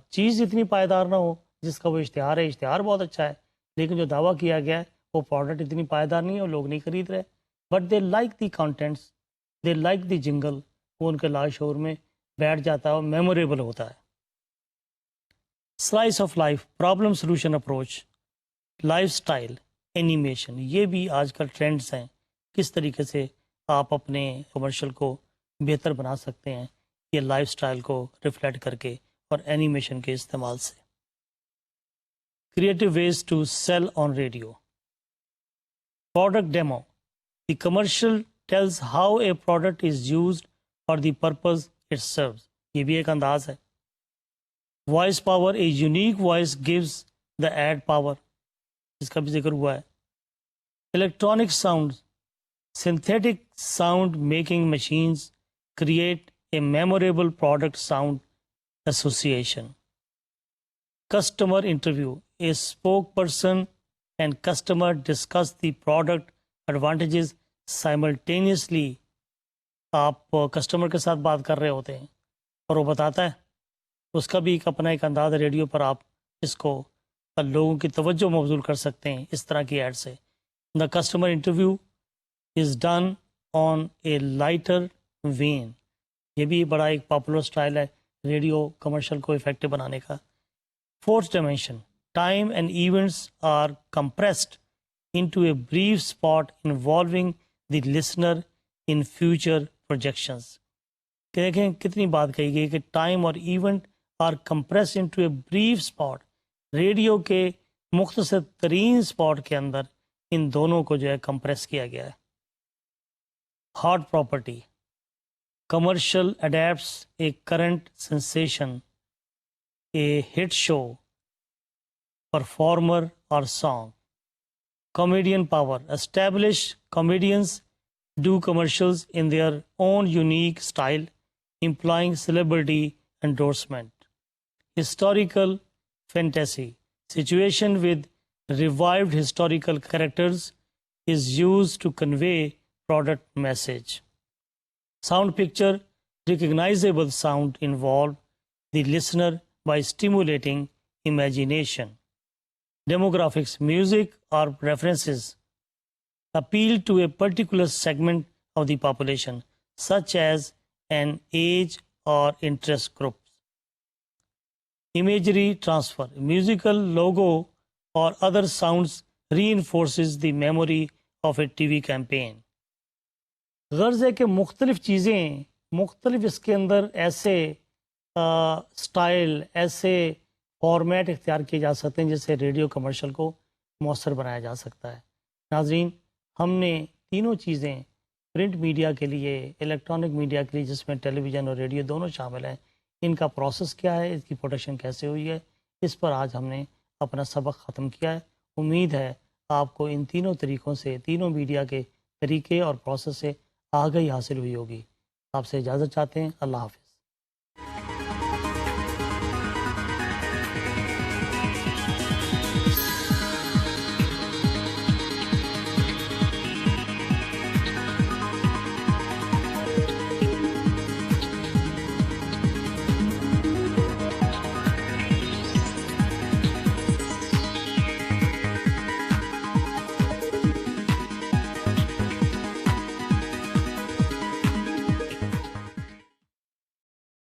چیز اتنی پائیدار نہ ہو جس کا وہ اشتہار ہے. اشتہار بہت اچھا ہے لیکن جو دعویٰ کیا گیا ہے وہ پروڈکٹ اتنی پائیدار نہیں ہے اور لوگ نہیں خرید رہے. But they like the contents, they like the جنگل، وہ ان کے لاش شعور میں بیٹھ جاتا ہے اور میموریبل ہوتا ہے. Slice of life, problem solution approach, life style, animation, یہ بھی آج کل ٹرینڈز ہیں. کس طریقے سے آپ اپنے کمرشل کو بہتر بنا سکتے ہیں یہ لائف سٹائل کو ریفلیکٹ کر کے اور اینیمیشن کے استعمال سے. Creative ways to sell on radio. Product demo, the commercial tells how a product is used اور دی پرپز اٹ سروز. یہ بھی ایک انداز ہے. Voice power, a unique voice gives the ad power, اس کا بھی ذکر ہوا ہے. Electronic sound, synthetic sound making machines create a memorable product sound association. Customer interview, a spokesperson and customer discuss the product advantages simultaneously. آپ کسٹمر کے ساتھ بات کر رہے ہوتے ہیں اور وہ بتاتا ہے، اس کا بھی اپنا ایک انداز ہے، ریڈیو پر آپ اس کو لوگوں کی توجہ مبذول کر سکتے ہیں اس طرح کی ایڈ سے. The customer interview is done on a lighter vein. یہ بھی بڑا ایک پاپولر سٹائل ہے ریڈیو کمرشل کو افیکٹو بنانے کا. Fourth dimension, time and events are compressed into a brief spot involving the listener in future projections. کہ دیکھیں کتنی بات کہی گئی کہ ٹائم اور event are compress into a brief spot. Radio کے مختصر ترین اسپاٹ کے اندر ان دونوں کو جو ہے کمپریس کیا گیا ہے. Hot property, commercial adapts a current sensation, a hit show, performer اور song. Comedian power, establish comedians do commercials in their own unique style, implying celebrity endorsement. Historical fantasy, situation with revived historical characters is used to convey product message. Sound picture, recognizable sound involve the listener by stimulating imagination. Demographics, music or references appeal to a particular segment of the population, such as an age or interest group. Imagery transfer, musical logo or other sounds reinforces the memory of a TV campaign. غرض ہے کہ مختلف چیزیں، مختلف اس کے اندر ایسے سٹائل، ایسے فارمیٹ اختیار کیے جا سکتے ہیں جس سے ریڈیو کمرشل کو مؤثر بنایا جا سکتا ہے. ناظرین، ہم نے تینوں چیزیں پرنٹ میڈیا کے لیے، الیکٹرانک میڈیا کے لیے جس میں ٹیلی ویژن اور ریڈیو دونوں شامل ہیں، ان کا پروسیس کیا ہے، اس کی پروڈکشن کیسے ہوئی ہے، اس پر آج ہم نے اپنا سبق ختم کیا ہے. امید ہے آپ کو ان تینوں طریقوں سے، تینوں میڈیا کے طریقے اور پروسیس سے آگہی حاصل ہوئی ہوگی. آپ سے اجازت چاہتے ہیں. اللہ حافظ.